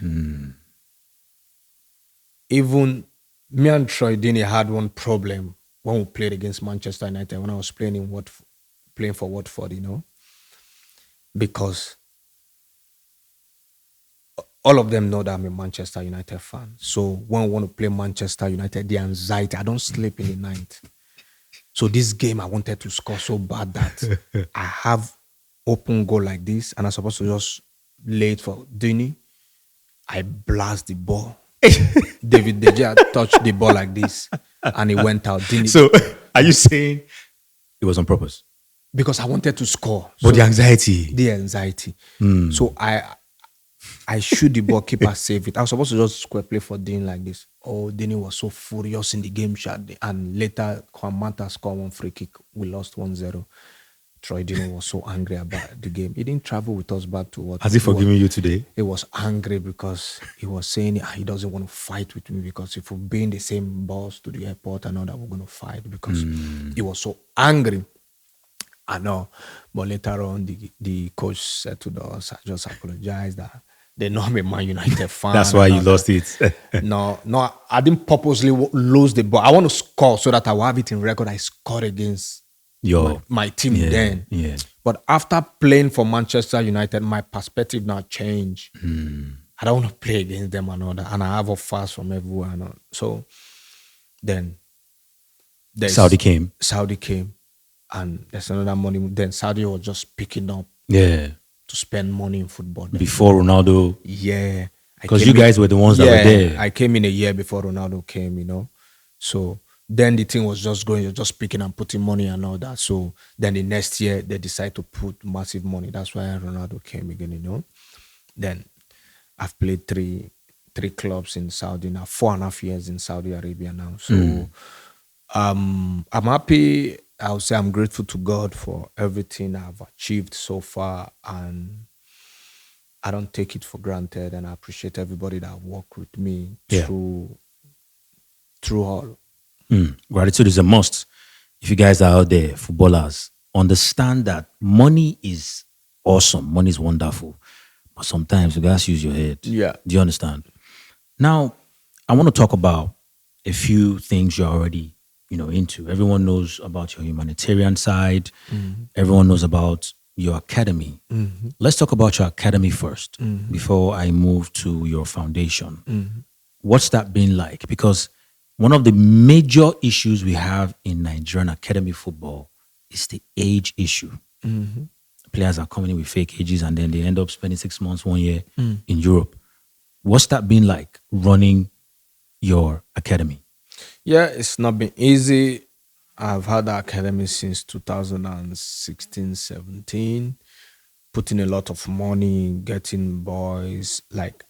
A: Even me and Troy Deeney had one problem when we played against Manchester United, when I was playing for Watford, because all of them know that I'm a Manchester United fan. So when I want to play Manchester United, the anxiety, I don't sleep in the night. So this game, I wanted to score so bad that I have open goal like this, and I'm supposed to just lay it for Deeney. I blast the ball. David De Gea touched the ball like this, and it went out.
B: So, are you saying it was on purpose?
A: Because I wanted to score.
B: But the anxiety.
A: The anxiety. So I shoot the ball, keeper save it. I was supposed to just square play for Dean like this. Oh, Dean was so furious in the game shot. And later, Juan Mata scored one free kick. We lost 1-0. Troy Deeney was so angry about the game. He didn't travel with us back to what.
B: Has he forgiven you today?
A: He was angry because he was saying he doesn't want to fight with me because if we be in the same bus to the airport, I know that we're going to fight because he was so angry. I know. But later on, the coach said to us, I just apologized that they know I'm a Man United fan.
B: That's why you lost it.
A: No, I didn't purposely lose the ball. I want to score so that I will have it in record. I scored against my team then.
B: Yeah.
A: But after playing for Manchester United, my perspective now changed. I don't want to play against them and all that. And I have offers from everywhere. So then
B: Saudi came.
A: And there's another money. Then Saudi was just picking up to spend money in football.
B: Before Ronaldo.
A: Yeah.
B: Because you guys were the ones that were there.
A: I came in a year before Ronaldo came, So then the thing was just going, just picking and putting money and all that. So then the next year, they decided to put massive money. That's why Ronaldo came again, Then I've played three clubs in Saudi now, 4.5 years in Saudi Arabia now. So I'm happy. I would say I'm grateful to God for everything I've achieved so far. And I don't take it for granted. And I appreciate everybody that worked with me through all.
B: Gratitude is a must. If you guys are out there, footballers, understand that money is awesome. Money is wonderful. But sometimes you guys use your head.
A: Yeah.
B: Do you understand? Now, I want to talk about a few things you're already, into. Everyone knows about your humanitarian side. Everyone knows about your academy. Let's talk about your academy first before I move to your foundation. What's that been like? Because one of the major issues we have in Nigerian academy football is the age issue. Players are coming in with fake ages and then they end up spending 6 months, 1 year in Europe. What's that been like running your academy?
A: Yeah, it's not been easy. I've had the academy since 2016, 17, putting a lot of money, getting boys. Like,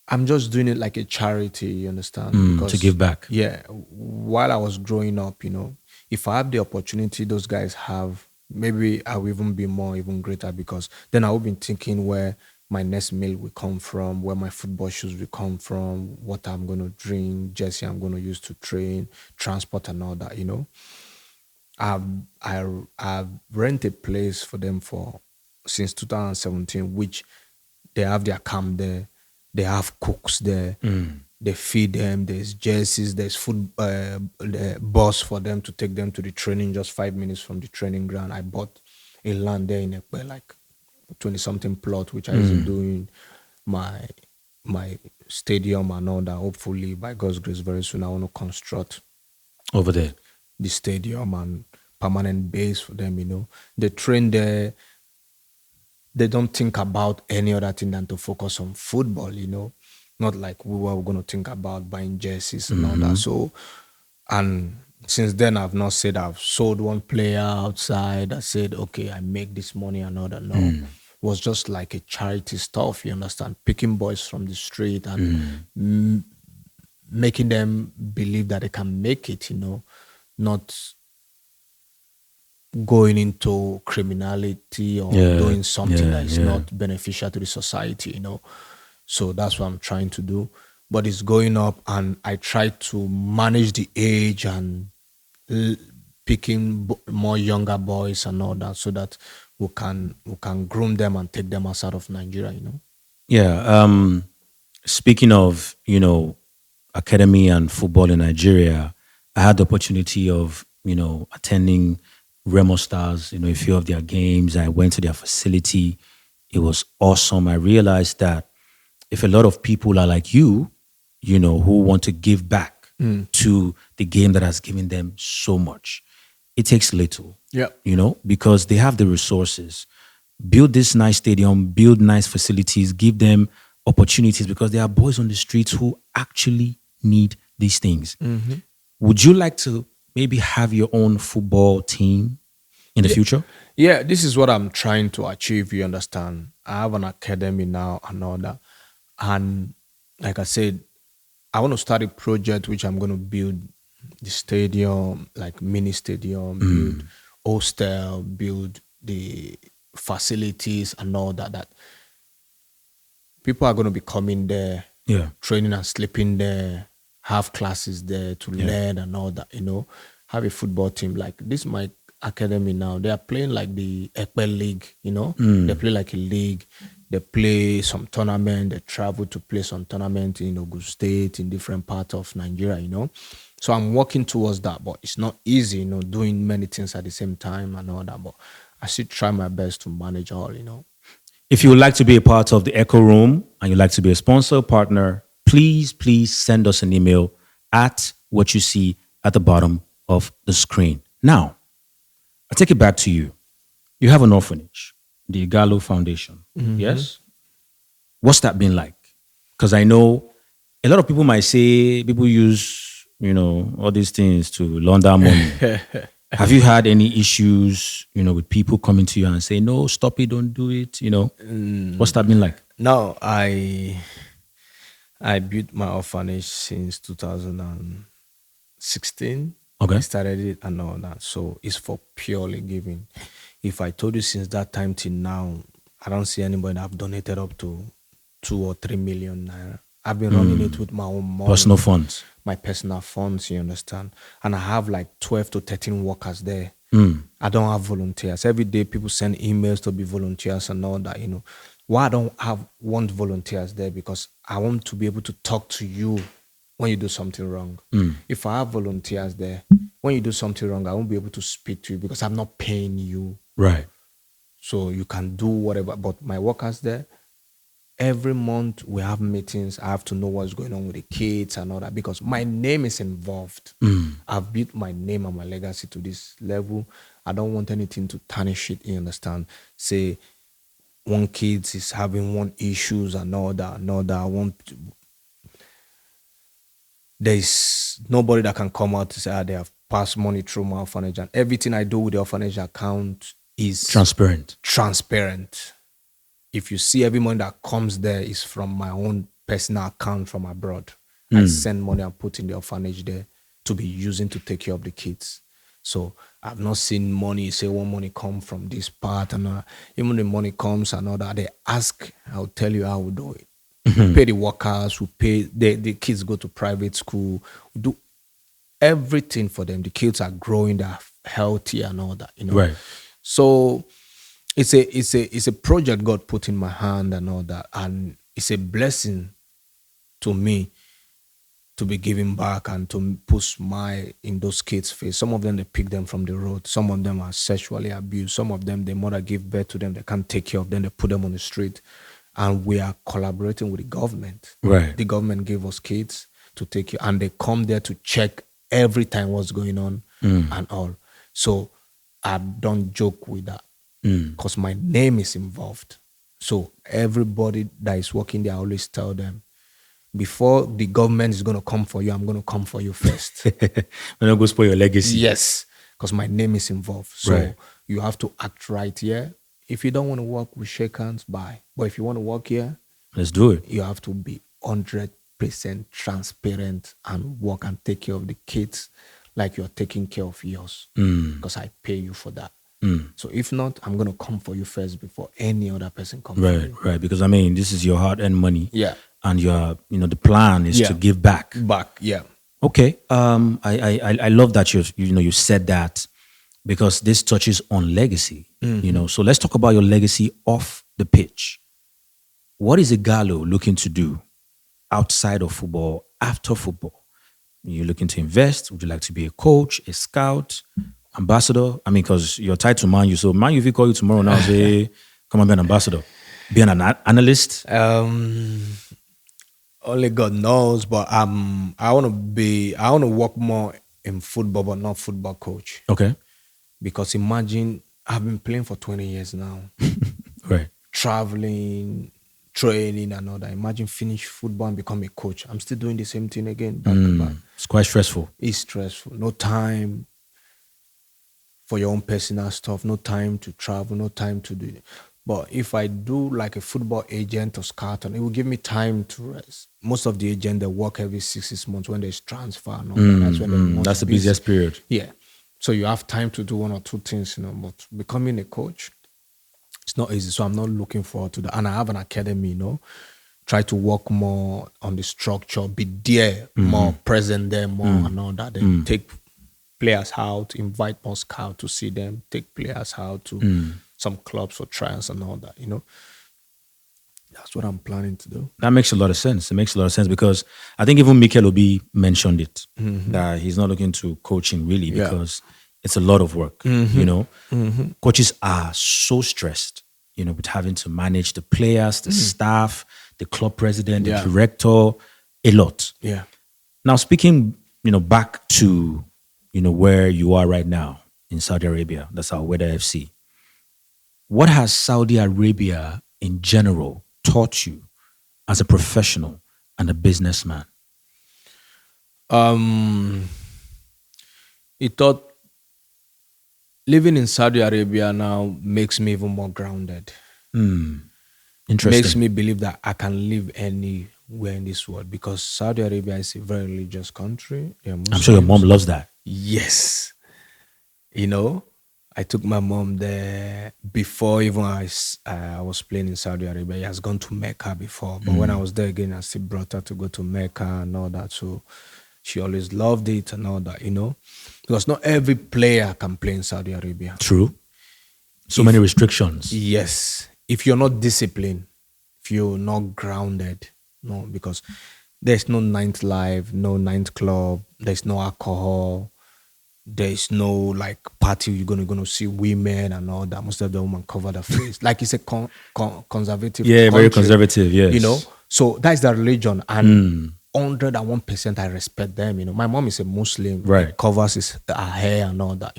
A: I'm just doing it like a charity, you understand?
B: To
A: Because
B: give back.
A: yeah, while I was growing up, if I have the opportunity those guys have, maybe I will even be more, even greater, because then I will be thinking where my next meal will come from, where my football shoes will come from, what I'm gonna drink, jersey I'm gonna use to train, transport and all that. I've I I've rented a place for them for since 2017, which they have their camp there, they have cooks there, they feed them. There's jerseys, there's food, the bus for them to take them to the training. Just 5 minutes from the training ground. I bought a land there in a like 20 something plot, which I used doing my my stadium and all that. Hopefully, by God's grace, very soon I want to construct
B: Over there.
A: the stadium and permanent base for them. They train there. They don't think about any other thing than to focus on football. Not like we were going to think about buying jerseys and all that. So, and since then, I've not said I've sold one player outside. I said, okay, I make this money and all that. No, it was just like a charity stuff, you understand? Picking boys from the street and making them believe that they can make it, not going into criminality or
B: Yeah,
A: doing something
B: yeah,
A: that is
B: yeah.
A: not beneficial to the society. So that's what I'm trying to do. But it's going up, and I try to manage the age and l- picking more younger boys and all that, so that we can groom them and take them outside of Nigeria.
B: Yeah. Speaking of, academy and football in Nigeria, I had the opportunity of, attending Remo Stars, a few of their games. I went to their facility. It was awesome. I realized that if a lot of people are like you, who want to give back to the game that has given them so much, it takes little,
A: Yeah.
B: because they have the resources. Build this nice stadium, build nice facilities, give them opportunities, because there are boys on the streets who actually need these things. Would you like to maybe have your own football team in the future?
A: Yeah, this is what I'm trying to achieve. You understand? I have an academy now and all that. And like I said, I want to start a project which I'm going to build the stadium, like mini stadium, build hostel, build the facilities and all that. That people are going to be coming there,
B: Yeah.
A: training and sleeping there, have classes there to learn and all that. Have a football team. Like this, my academy now, they are playing like the Ekpe League. They play like a league. They play some tournament. They travel to play some tournament in Ogun State, in different parts of Nigeria. So I'm working towards that, but it's not easy, doing many things at the same time and all that. But I still try my best to manage all.
B: If you would like to be a part of the Echo Room and you'd like to be a sponsor partner, please send us an email at what you see at the bottom of the screen. Now, I take it back to you. You have an orphanage, the Igalo Foundation. Yes? What's that been like? Because I know a lot of people might say people use, all these things to launder money. Have you had any issues, with people coming to you and say, no, stop it, don't do it? What's that been like?
A: Now I built my orphanage since 2016.
B: Okay.
A: I started it and all that. So it's for purely giving. If I told you since that time till now, I don't see anybody that have donated up to 2 or 3 million naira. I've been running it with my own money.
B: Personal funds.
A: My personal funds, you understand? And I have like 12 to 13 workers there. I don't have volunteers. Every day people send emails to be volunteers and all that. Why I don't want volunteers there? Because I want to be able to talk to you when you do something wrong. If I have volunteers there, when you do something wrong, I won't be able to speak to you because I'm not paying you.
B: Right.
A: So you can do whatever. But my workers there, every month we have meetings. I have to know what's going on with the kids and all that because my name is involved. I've built my name and my legacy to this level. I don't want anything to tarnish it, you understand? Say one kid is having one issues and all that. There's nobody that can come out to say they have passed money through my orphanage, and everything I do with the orphanage account is
B: Transparent.
A: transparent. If you see every money that comes there is from my own personal account from abroad. I send money and put in the orphanage there to be using to take care of the kids. So I've not seen money, say one money come from this part and even the money comes and all that. They ask, I'll tell you how we do it. We pay the workers, we pay the kids go to private school, we do everything for them. The kids are growing, they're healthy and all that,
B: Right.
A: So it's a project God put in my hand and all that. And it's a blessing to me to be giving back and to put smile in those kids' face. Some of them, they pick them from the road. Some of them are sexually abused. Some of them, their mother gave birth to them. They can't take care of them. They put them on the street. And we are collaborating with the government.
B: Right.
A: The government gave us kids to take care. And they come there to check every time what's going on and all. So I don't joke with that because my name is involved. So everybody that is working there, I always tell them, before the government is going to come for you, I'm going to come for you first.
B: We're not going to spoil your legacy.
A: Yes, because my name is involved. So
B: Right.
A: you have to act right here. If you don't want to work, we shake hands, bye. But if you want to work here,
B: Let's do it.
A: you have to be 100% transparent and work and take care of the kids like you're taking care of yours. Because I pay you for that. So if not, I'm going to come for you first before any other person comes for
B: Right,
A: you.
B: right. Because I mean, this is your hard-earned money.
A: Yeah.
B: And the plan is
A: Yeah.
B: to give back.
A: Back, yeah.
B: Okay. I love that you said that because this touches on legacy. So let's talk about your legacy off the pitch. What is Igalo looking to do outside of football, after football? Are you looking to invest? Would you like to be a coach, a scout, ambassador? I mean, because you're tied to Man U. So Man U, if you call you tomorrow now, say, come and be an ambassador. Be an analyst.
A: Only God knows, but I want to work more in football, but not football coach.
B: Okay.
A: Because imagine, I've been playing for 20 years now,
B: Right.
A: traveling, training and all that. Imagine finish football and become a coach. I'm still doing the same thing again, back to back.
B: It's quite stressful.
A: It's stressful. No time for your own personal stuff, no time to travel, no time to do it. But if I do like a football agent or scout, it will give me time to rest. Most of the agents, they work every 6 months when there's transfer and all that. That's when they're most
B: That's the
A: busy.
B: busiest period.
A: Yeah. So you have time to do one or two things, but becoming a coach, it's not easy. So I'm not looking forward to that. And I have an academy, try to work more on the structure, be there, more present there, more and all that. Then take players out, invite more scouts to see them, take players out to some clubs for trials and all that, That's what I'm planning to do.
B: That makes a lot of sense. It makes a lot of sense because I think even Mikel Obi mentioned it, that he's not looking to coaching really because it's a lot of work, Coaches are so stressed, with having to manage the players, the staff, the club president, the director, a lot.
A: Yeah.
B: Now, speaking, back to, where you are right now in Saudi Arabia, that's our Weather FC. What has Saudi Arabia in general taught you as a professional and a businessman?
A: He thought living in Saudi Arabia now makes me even more grounded.
B: Interesting.
A: Makes me believe that I can live anywhere in this world because Saudi Arabia is a very religious country.
B: I'm sure your mom loves that.
A: Yes. I took my mom there before even I was playing in Saudi Arabia. He has gone to Mecca before. But when I was there again, I still brought her to go to Mecca and all that. So she always loved it and all that, Because not every player can play in Saudi Arabia.
B: True. So many restrictions.
A: Yes. If you're not disciplined, if you're not grounded, no, because there's no nightlife, no nightclub, there's no alcohol, there's no party you're gonna see women and all that. Most of the women cover their face. Like it's a conservative
B: Yeah,
A: country,
B: very conservative, yes.
A: So that's the religion. And 101% I respect them, My mom is a Muslim.
B: Right.
A: He covers her hair and all that,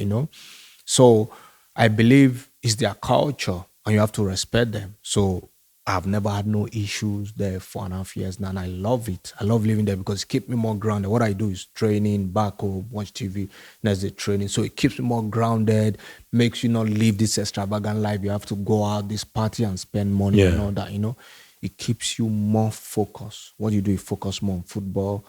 A: So I believe it's their culture and you have to respect them. So I've never had no issues there 4.5 years now, and I love it. I love living there because it keeps me more grounded. What I do is training, back home, watch TV, that's the training. So it keeps me more grounded, makes you not live this extravagant life. You have to go out, this party and spend money and all that, it keeps you more focused. What you do, you focus more on football,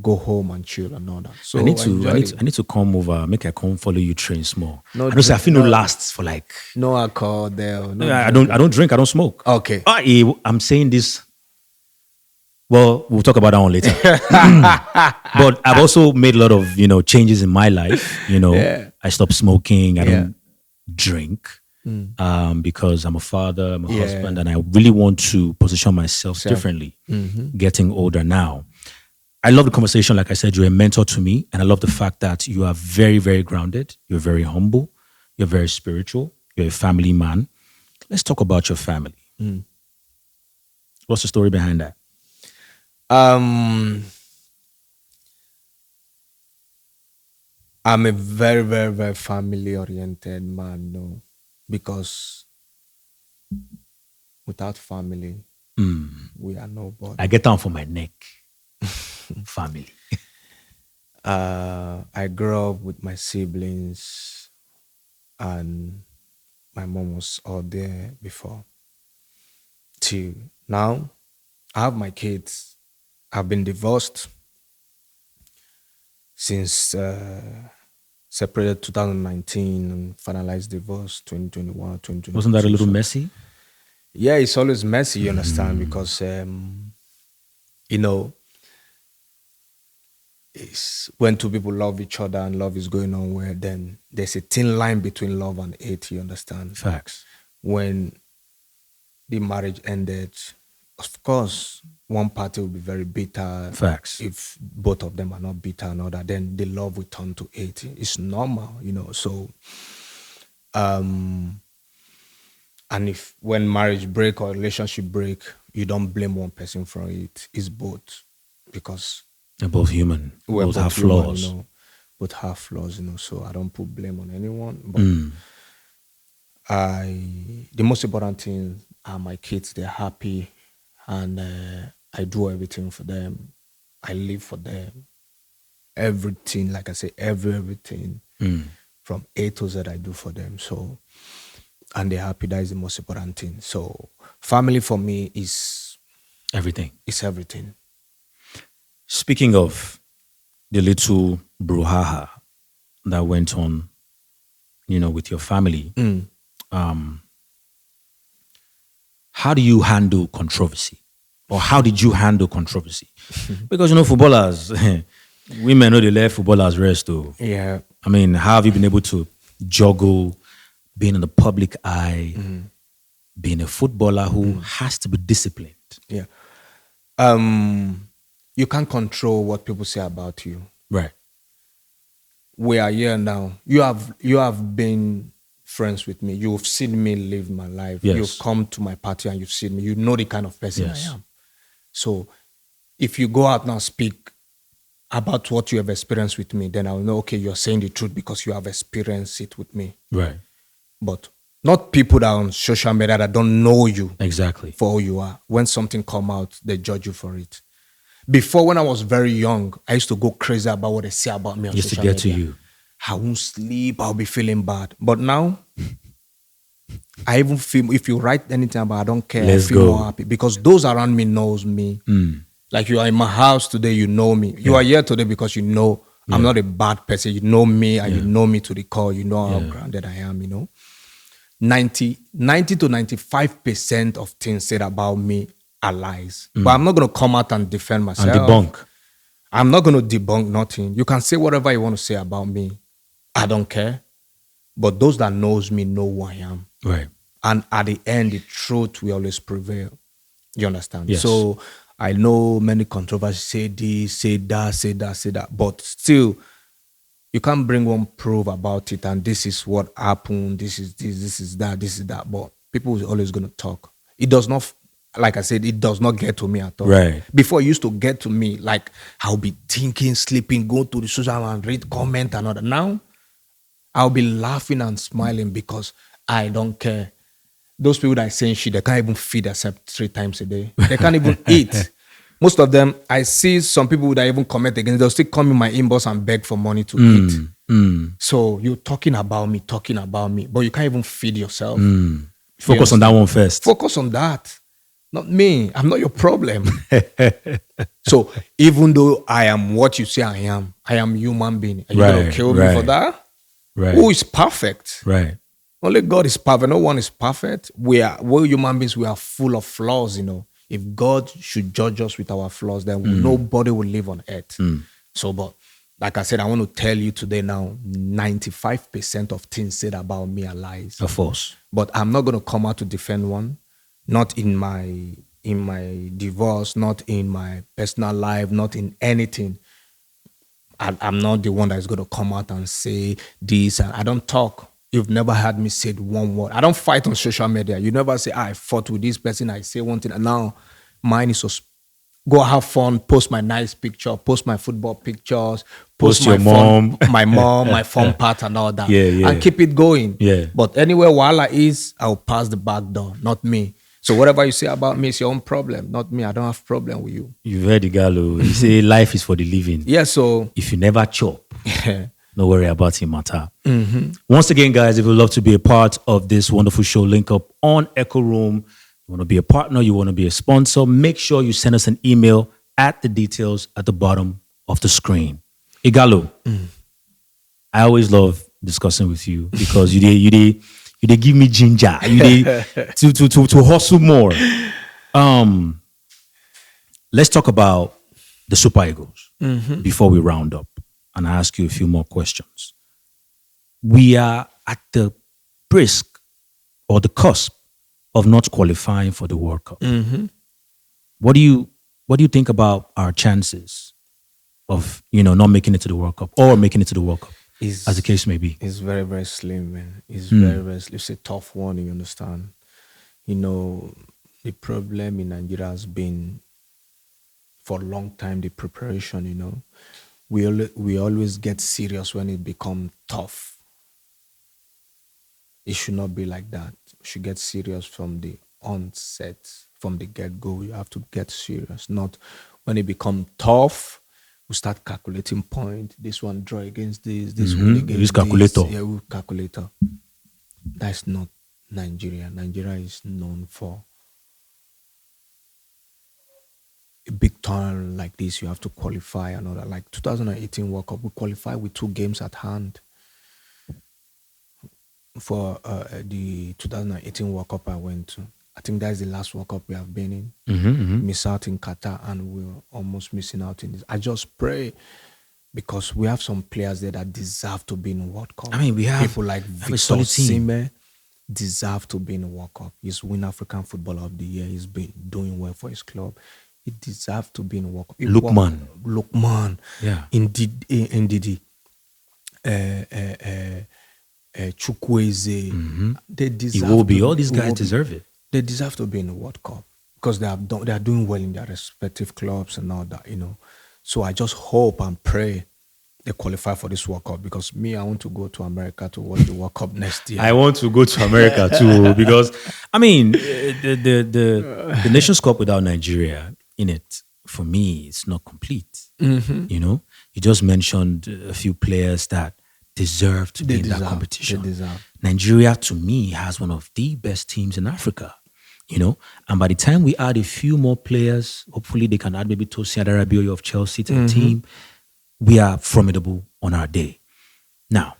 A: go home and chill and all that. So
B: I need to,
A: enjoy it.
B: I need to come over, make I come follow you train small.
A: No
B: I know say I
A: drink-
B: feel no
A: no-
B: lasts for like.
A: No alcohol there. No
B: I don't drink, I don't smoke.
A: Okay.
B: I'm saying this. Well, we'll talk about that one later. But I've also made a lot of changes in my life.
A: Yeah.
B: I stopped smoking. I
A: Yeah.
B: don't drink because I'm a father, I'm a
A: Yeah.
B: husband, and I really want to position myself differently. Getting older now, I love the conversation. Like I said, you're a mentor to me, and I love the fact that you are very, very grounded. You're very humble. You're very spiritual. You're a family man. Let's talk about your family. What's the story behind that?
A: I'm a very, very, very family oriented man, no, because without family, we are nobody.
B: I get down for my neck. Family.
A: I grew up with my siblings, and my mom was all there before. Till now, I have my kids. I've been divorced since separated 2019 and finalized divorce 2021, 2022.
B: Wasn't that a little messy?
A: Yeah, it's always messy, you understand, because it's when two people love each other and love is going on, where then there's a thin line between love and hate, you understand.
B: Facts.
A: When the marriage ended, of course, one party will be very bitter.
B: Facts.
A: If both of them are not bitter and all that, then the love will turn to hate. It's normal, So, and if when marriage break or relationship break, you don't blame one person for it. It's both, because
B: They're both human.
A: we're
B: Both have
A: human,
B: flaws.
A: Both have flaws, So I don't put blame on anyone. But the most important thing are my kids. They're happy, and I do everything for them. I live for them. Everything, like I say, everything from A to Z, I do for them. So, and they're happy. That is the most important thing. So, family for me is
B: Everything.
A: everything.
B: Speaking of the little brouhaha that went on, with your family, how do you handle controversy? Or how did you handle controversy? Because, footballers, women know they let footballers rest, though.
A: Yeah.
B: I mean, how have you been able to juggle being in the public eye, being a footballer who has to be disciplined?
A: Yeah. You can't control what people say about you.
B: Right.
A: We are here now. You have been friends with me. You've seen me live my life.
B: Yes.
A: You've come to my party and you've seen me. You know the kind of person
B: Yes.
A: I am. So if you go out now speak about what you have experienced with me, then I'll know, okay, you're saying the truth because you have experienced it with me.
B: Right.
A: But not people that are on social media that don't know you
B: Exactly.
A: for who you are. When something come out, they judge you for it. Before, when I was very young, I used to go crazy about what they say about me on
B: Just to
A: social
B: get to
A: media.
B: you.
A: I won't sleep. I'll be feeling bad. But now, I even feel, if you write anything about, I don't care.
B: Let's
A: I feel
B: go.
A: more happy because those around me knows me. Like you are in my house today, you know me. You are here today because you know I'm not a bad person. You know me and you know me to the core. You know how grounded I am, 90 to 95% of things said about me are lies. But I'm not going to come out and defend myself.
B: And debunk.
A: I'm not going to debunk nothing. You can say whatever you want to say about me. I don't care. But those that knows me know who I am.
B: Right.
A: And at the end, the truth will always prevail. You understand?
B: Yes.
A: So I know many controversies say this, say that, say that, say that. But still, you can't bring one proof about it and this is what happened, this is this, this is that, this is that. But people are always going to talk. It does not, like I said, it does not get to me at all.
B: Right.
A: Before it used to get to me, like I'll be thinking, sleeping, go to the social and read comment and all that. Now, I'll be laughing and smiling because I don't care. Those people that are saying shit, they can't even feed themselves 3 times a day. They can't even eat. Most of them, I see some people that even comment against, they'll still come in my inbox and beg for money to eat. So you're talking about me, but you can't even feed yourself.
B: Focus on that one first.
A: Focus on that. not me. I'm not your problem. So even though I am what you say I am human being. Are you gonna
B: Right,
A: kill me for
B: right,
A: that?
B: right,
A: Who is perfect?
B: right.
A: Only God is perfect. No one is perfect. We're human beings. We are full of flaws. If God should judge us with our flaws, then nobody will live on earth. So, but like I said, I want to tell you today now, 95% of things said about me are lies.
B: Of course.
A: But I'm not going to come out to defend one. Not in my divorce, not in my personal life, not in anything. I'm not the one that's going to come out and say this. And I don't talk. You've never heard me say one word. I don't fight on social media. You never say, I fought with this person. I say one thing. And now mine is to go have fun, post my nice picture, post my football pictures,
B: Post
A: my
B: your mom.
A: my fun part and all that.
B: Yeah, yeah.
A: And keep it going.
B: Yeah.
A: But anywhere Wala is, I'll pass the back door, not me. So whatever you say about me is your own problem, not me. I don't have problem with you.
B: You've heard Igalo. You say life is for the living.
A: Yeah, so
B: If you never chop, no worry about it matter. Once again, guys, if you'd love to be a part of this wonderful show, link up on Echooroom. You want to be a partner, you want to be a sponsor, make sure you send us an email at the details at the bottom of the screen. Igalo, I always love discussing with you because you they give me ginger. You they to hustle more. Let's talk about the Super Eagles before we round up and I ask you a few more questions. We are at the brisk or the cusp of not qualifying for the World Cup. What do you think about our chances of not making it to the World Cup or making it to the World Cup, as the case may be?
A: It's very, very slim, man. It's very, very slim. It's a tough one, you understand? The problem in Nigeria has been for a long time the preparation, We always get serious when it becomes tough. It should not be like that. We should get serious from the onset, from the get-go. You have to get serious. Not when it becomes tough, we start calculating point. This one draw against this one against
B: Use calculator.
A: this. Yeah, we calculator. That's not Nigeria. Nigeria is known for a big tournament like this. You have to qualify and all that. Like 2018 World Cup, we qualified with 2 games at hand. For the 2018 World Cup I went to. I think that's the last World Cup we have been in. Miss out in Qatar and we're almost missing out in this. I just pray because we have some players there that deserve to be in the World Cup.
B: I mean, we have
A: people like
B: a
A: Victor
B: solid team.
A: Osimhen deserve to be in the World Cup. He's win African Footballer of the Year. He's been doing well for his club. He deserves to be in the World Cup. Lookman.
B: Yeah.
A: Indeed. Chukwueze. They deserve.
B: It will be. All these guys deserve it.
A: They deserve to be in the World Cup because they are doing well in their respective clubs and all that, So I just hope and pray they qualify for this World Cup because I want to go to America to watch the World Cup next year.
B: I want to go to America too because the Nations Cup without Nigeria in it, for me, it's not complete. You just mentioned a few players that deserve to be in that competition.
A: They deserve.
B: Nigeria, to me, has one of the best teams in Africa. And by the time we add a few more players, hopefully they can add maybe Tosin Adarabioyo of Chelsea to the team. We are formidable on our day. Now,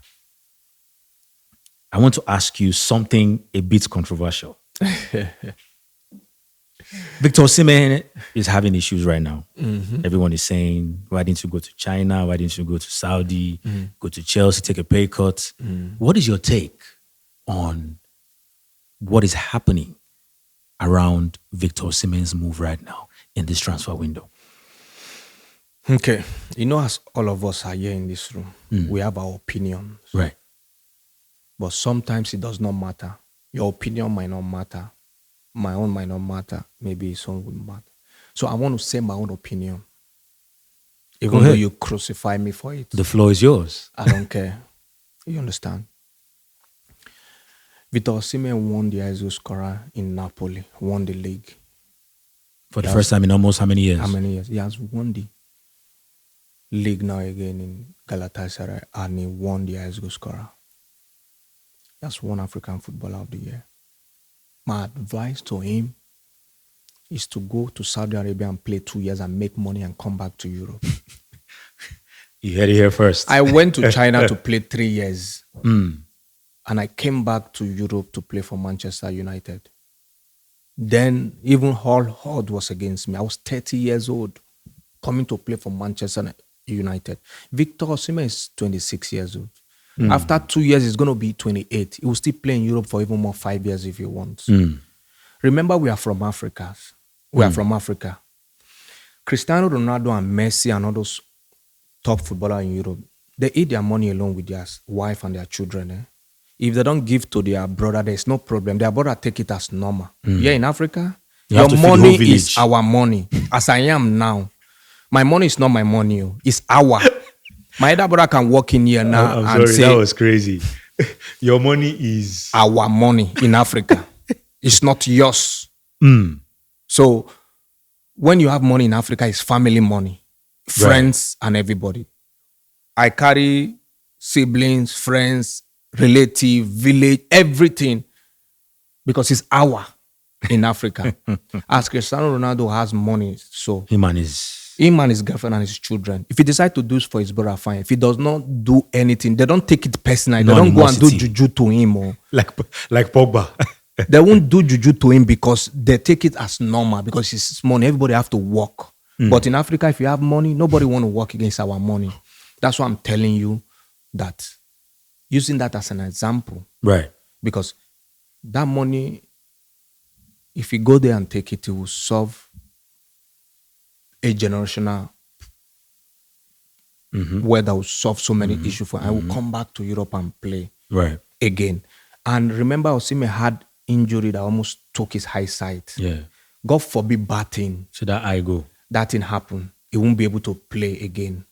B: I want to ask you something a bit controversial. Victor Osimhen is having issues right now. Everyone is saying, why didn't you go to China? Why didn't you go to Saudi? Go to Chelsea, take a pay cut? What is your take on what is happening around Victor Osimhen's move right now in this transfer window?
A: Okay. As all of us are here in this room, we have our opinions.
B: Right.
A: But sometimes it does not matter. Your opinion might not matter. My own might not matter. Maybe his own will matter. So I want to say my own opinion. Even though you crucify me for it.
B: The floor is yours.
A: I don't care. You understand? Victor Osimhen won the highest goal scorer in Napoli. Won the league.
B: For the first time in almost how many years?
A: How many years? He has won the league now again in Galatasaray. And he won the highest goal scorer. He has won African Footballer of the Year. My advice to him, is to go to Saudi Arabia and play 2 years and make money and come back to Europe.
B: You heard it here first.
A: I went to China to play 3 years. And I came back to Europe to play for Manchester United. Then even Hull was against me. I was 30 years old coming to play for Manchester United. Victor Osimhen is 26 years old. After 2 years, he's going to be 28. He will still play in Europe for even more 5 years if he wants. Remember, we are from Africa. We are from Africa. Cristiano Ronaldo and Messi and all those top footballers in Europe, they eat their money alone with their wife and their children. If they don't give to their brother, there's no problem. Their brother take it as normal. Here in Africa, your money is our money. As I am now, my money is not my money. It's our. My other brother can walk in here now and say,
B: that was crazy. Your money is
A: our money in Africa. It's not yours. So when you have money in Africa, it's family money, friends and everybody. I carry siblings, friends, relative, village, everything, because it's our in Africa. As Cristiano Ronaldo has money, so
B: him and his
A: girlfriend and his children. If he decides to do for his brother, fine. If he does not do anything, they don't take it personally. They don't go and do juju to him or
B: like Pogba.
A: They won't do juju to him because they take it as normal because it's money. Everybody have to work. But in Africa, if you have money, nobody want to work against our money. That's why I'm telling you that, using that as an example.
B: Right.
A: Because that money, if you go there and take it, it will solve a generational where that will solve so many issues for. I will come back to Europe and play again. And remember, Osimhen had injury that almost took his high sight.
B: Yeah.
A: God forbid bad thing.
B: So that I go.
A: That thing happen. He won't be able to play again.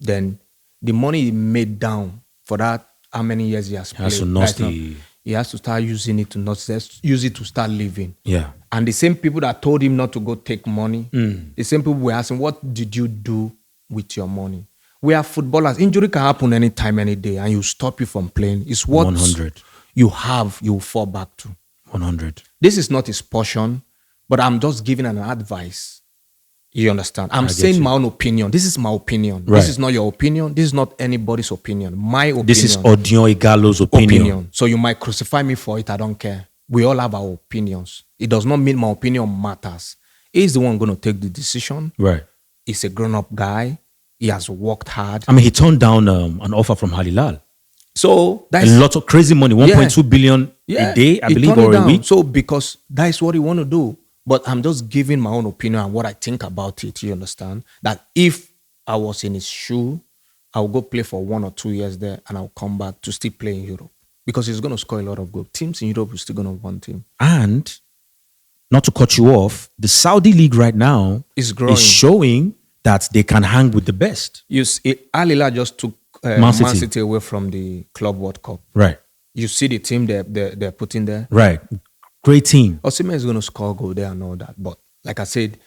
A: Then the money he made down for that, how many years he has played. He has to start using it to not just use it to start living.
B: Yeah.
A: And the same people that told him not to go take money, the same people were asking, what did you do with your money? We are footballers. Injury can happen anytime, any day, and you stop you from playing. It's what
B: 100.
A: You have, you will fall back to.
B: 100.
A: This is not his portion, but I'm just giving an advice. You understand? I'm saying my own opinion. This is my opinion. Right. This is not your opinion. This is not anybody's opinion. My opinion.
B: This is ODION IGHALO's opinion.
A: So you might crucify me for it. I don't care. We all have our opinions. It does not mean my opinion matters. He's the one going to take the decision.
B: Right.
A: He's a grown-up guy. He has worked hard.
B: I mean, he turned down an offer from Al Hilal.
A: So that's
B: a lot of crazy money, 1.2 billion a day, I believe, or a week.
A: So because that is what he want to do. But I'm just giving my own opinion and what I think about it. You understand? That if I was in his shoe, I'll go play for 1 or 2 years there and I'll come back to still play in Europe. Because he's going to score a lot of goals. Teams in Europe are still going to want him.
B: And, not to cut you off, the Saudi League right now is showing that they can hang with the best.
A: Al Hilal just took Man City away from the Club World Cup.
B: Right.
A: You see the team they're putting there?
B: Right. Great team.
A: Osimhen is going to score goal there and all that. But like I said,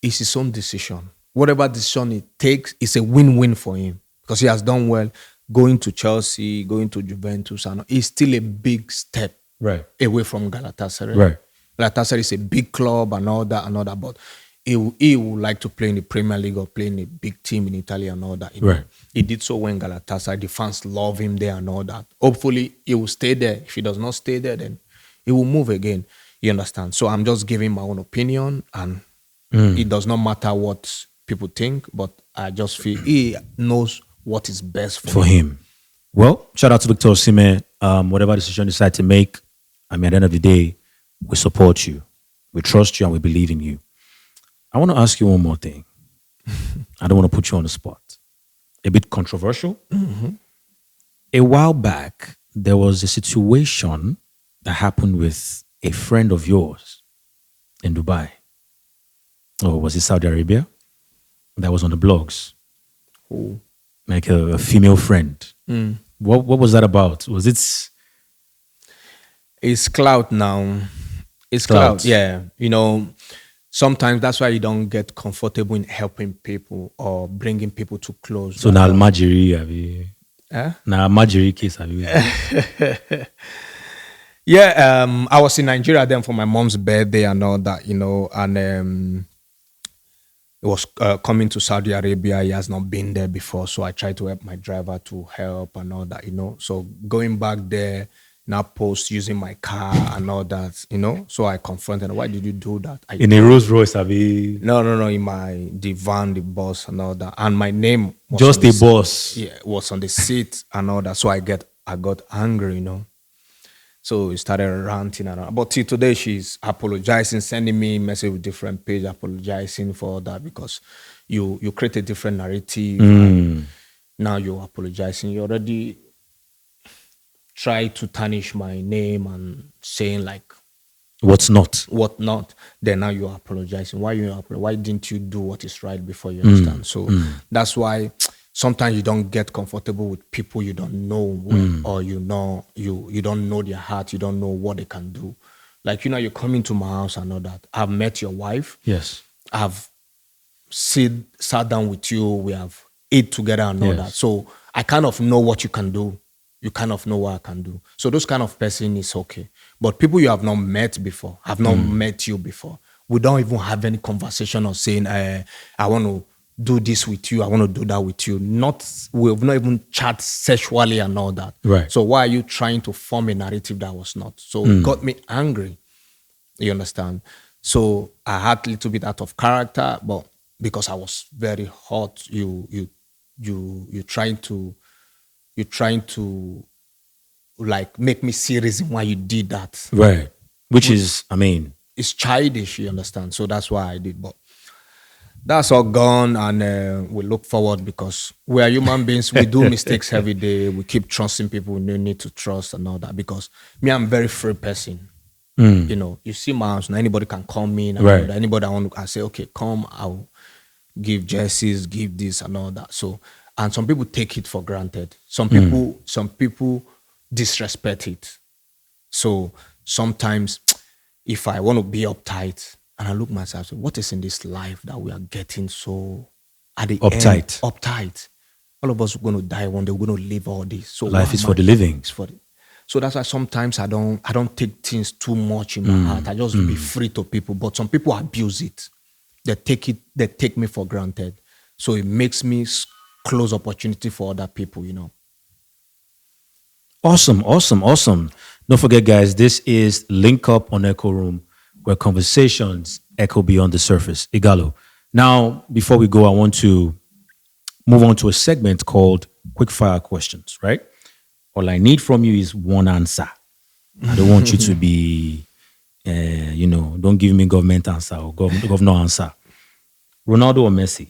A: it's his own decision. Whatever decision he takes, it's a win-win for him. Because he has done well. Going to Chelsea, going to Juventus, and it's still a big step away from Galatasaray.
B: Right.
A: Galatasaray is a big club and all that. But he would like to play in the Premier League or play in a big team in Italy and all that. He did so when Galatasaray, the fans love him there and all that. Hopefully, he will stay there. If he does not stay there, then he will move again. You understand? So I'm just giving my own opinion, and it does not matter what people think, but I just feel he knows what is best for him.
B: Well, shout out to Victor Osimhen. Whatever decision you decide to make, I mean, at the end of the day, we support you, we trust you, and we believe in you. I want to ask you one more thing. I don't want to put you on the spot. A bit controversial. A while back, there was a situation that happened with a friend of yours in Dubai. Or was it Saudi Arabia? That was on the blogs.
A: Oh.
B: Like a female friend. What was that about? Was it?
A: It's clout now. It's clout. Yeah. You know, sometimes that's why you don't get comfortable in helping people or bringing people too close.
B: So now Almajiri, have you? Now Almajiri case, have you?
A: Yeah, I was in Nigeria then for my mom's birthday and all that, and it was coming to Saudi Arabia. He has not been there before, so I tried to help my driver to help and all that. So going back there, now post using my car and all that. So I confronted, why did you do that?
B: In a Rolls Royce, Abi.
A: No, in the van, the bus and all that. And my name was
B: Just
A: on
B: a
A: the
B: boss.
A: Yeah, was on the seat and all that. So I got angry. So we started ranting and but till today she's apologizing, sending me message with different page, apologizing for all that because you create a different narrative. And now you're apologizing. You already try to tarnish my name and saying like
B: What's not?
A: what not. Then now you're apologizing. Why didn't you do what is right before? You understand? So that's why sometimes you don't get comfortable with people you don't know or you don't know their heart, you don't know what they can do. Like you come into my house and all that. I've met your wife.
B: Yes.
A: I've sat down with you, we have ate together and all that. So I kind of know what you can do. You kind of know what I can do. So those kind of person is okay. But people you have not met before, have not met you before, we don't even have any conversation or saying, I want to do this with you, I want to do that with you. We've not even chat sexually and all that.
B: Right.
A: So why are you trying to form a narrative that was not? So it got me angry. You understand? So I had a little bit out of character, but because I was very hot, you trying to like make me see reason why you did that.
B: Right. Which is,
A: It's childish, you understand? So that's why I did. But that's all gone, and we look forward because we are human beings. We do mistakes every day. We keep trusting people we don't need to trust and all that. Because me, I'm a very free person. You see my house, now anybody can come in. And
B: Right.
A: anybody I say, okay, come, I'll give jerseys, give this and all that. So, and some people take it for granted. Some people disrespect it. So sometimes if I want to be uptight and I look myself, say, what is in this life that we are getting so at the
B: Uptight.
A: end, uptight? All of us are going to die one day. We're going to live all this. So
B: life is for the living.
A: It's for the, so that's why sometimes I don't take things too much in my heart. I just be free to people. But some people abuse it. They take me for granted. So it makes me close opportunity for other people.
B: Awesome. Don't forget, guys, this is Link Up on Echooroom, where conversations echo beyond the surface. Igalo. Now, before we go, I want to move on to a segment called Quick Fire Questions, right? All I need from you is one answer. I don't want you to be, don't give me government answer or governor answer. Ronaldo or Messi?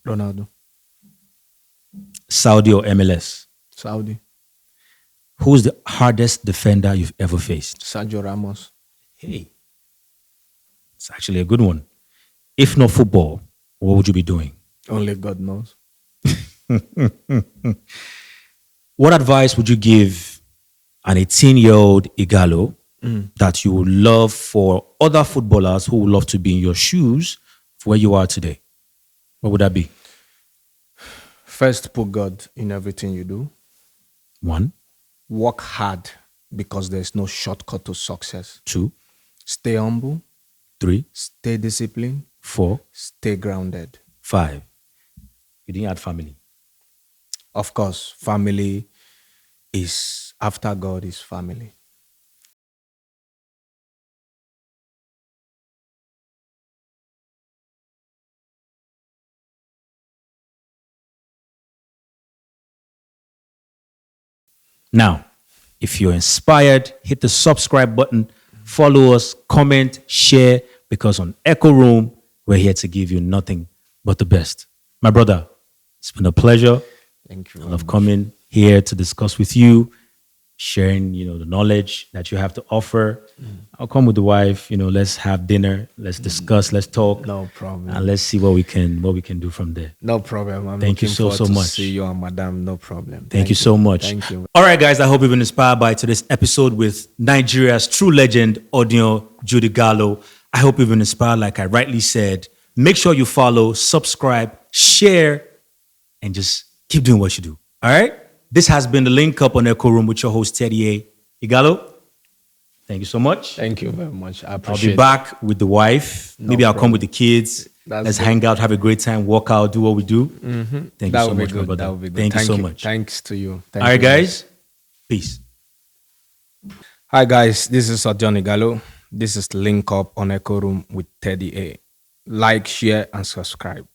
A: Ronaldo.
B: Saudi or MLS?
A: Saudi.
B: Who's the hardest defender you've ever faced?
A: Sergio Ramos.
B: Hey, it's actually a good one. If not football, what would you be doing?
A: Only God knows.
B: What advice would you give an 18-year-old Igalo that you would love for other footballers who would love to be in your shoes for where you are today? What would that be?
A: First, put God in everything you do.
B: 1,
A: Work hard because there's no shortcut to success.
B: 2,
A: Stay humble.
B: 3,
A: Stay disciplined.
B: 4,
A: Stay grounded.
B: 5. You didn't add family.
A: Of course, family is, after God is family.
B: Now, if you're inspired, hit the subscribe button, follow us, comment, share, because on Echooroom, we're here to give you nothing but the best. My brother, it's been a pleasure.
A: Thank you.
B: I love coming here to discuss with you, sharing, the knowledge that you have to offer. I'll come with the wife, let's have dinner, let's discuss, let's talk.
A: No problem.
B: And let's see what we can do from there.
A: No problem. I'm
B: Thank you
A: looking
B: so
A: forward to
B: much.
A: See you and Madam. No problem.
B: Thank you so much.
A: Thank you.
B: All right, guys, I hope you've been inspired by today's episode with Nigeria's true legend, ODION IGHALO. I hope you've been inspired, like I rightly said. Make sure you follow, subscribe, share, and just keep doing what you do. All right? This has been the Link Up on Echooroom with your host, Teddy A. Igalo. Thank you. Thank you so much.
A: Thank you very much. I
B: I'll
A: appreciate
B: be back with the wife.
A: No
B: Maybe I'll come
A: problem.
B: with the kids.
A: That's
B: Let's
A: good.
B: hang out, have a great time, walk out, do what we do. Thank
A: That
B: you so
A: would be
B: much, my
A: good.
B: brother.
A: That would be good.
B: Thank you so much.
A: Thanks to you. Thank
B: All right,
A: you very much.
B: guys. Peace.
A: Hi guys, this is ODION IGHALO. This is Link Up on Echooroom with Teddy A. Like, share, and subscribe.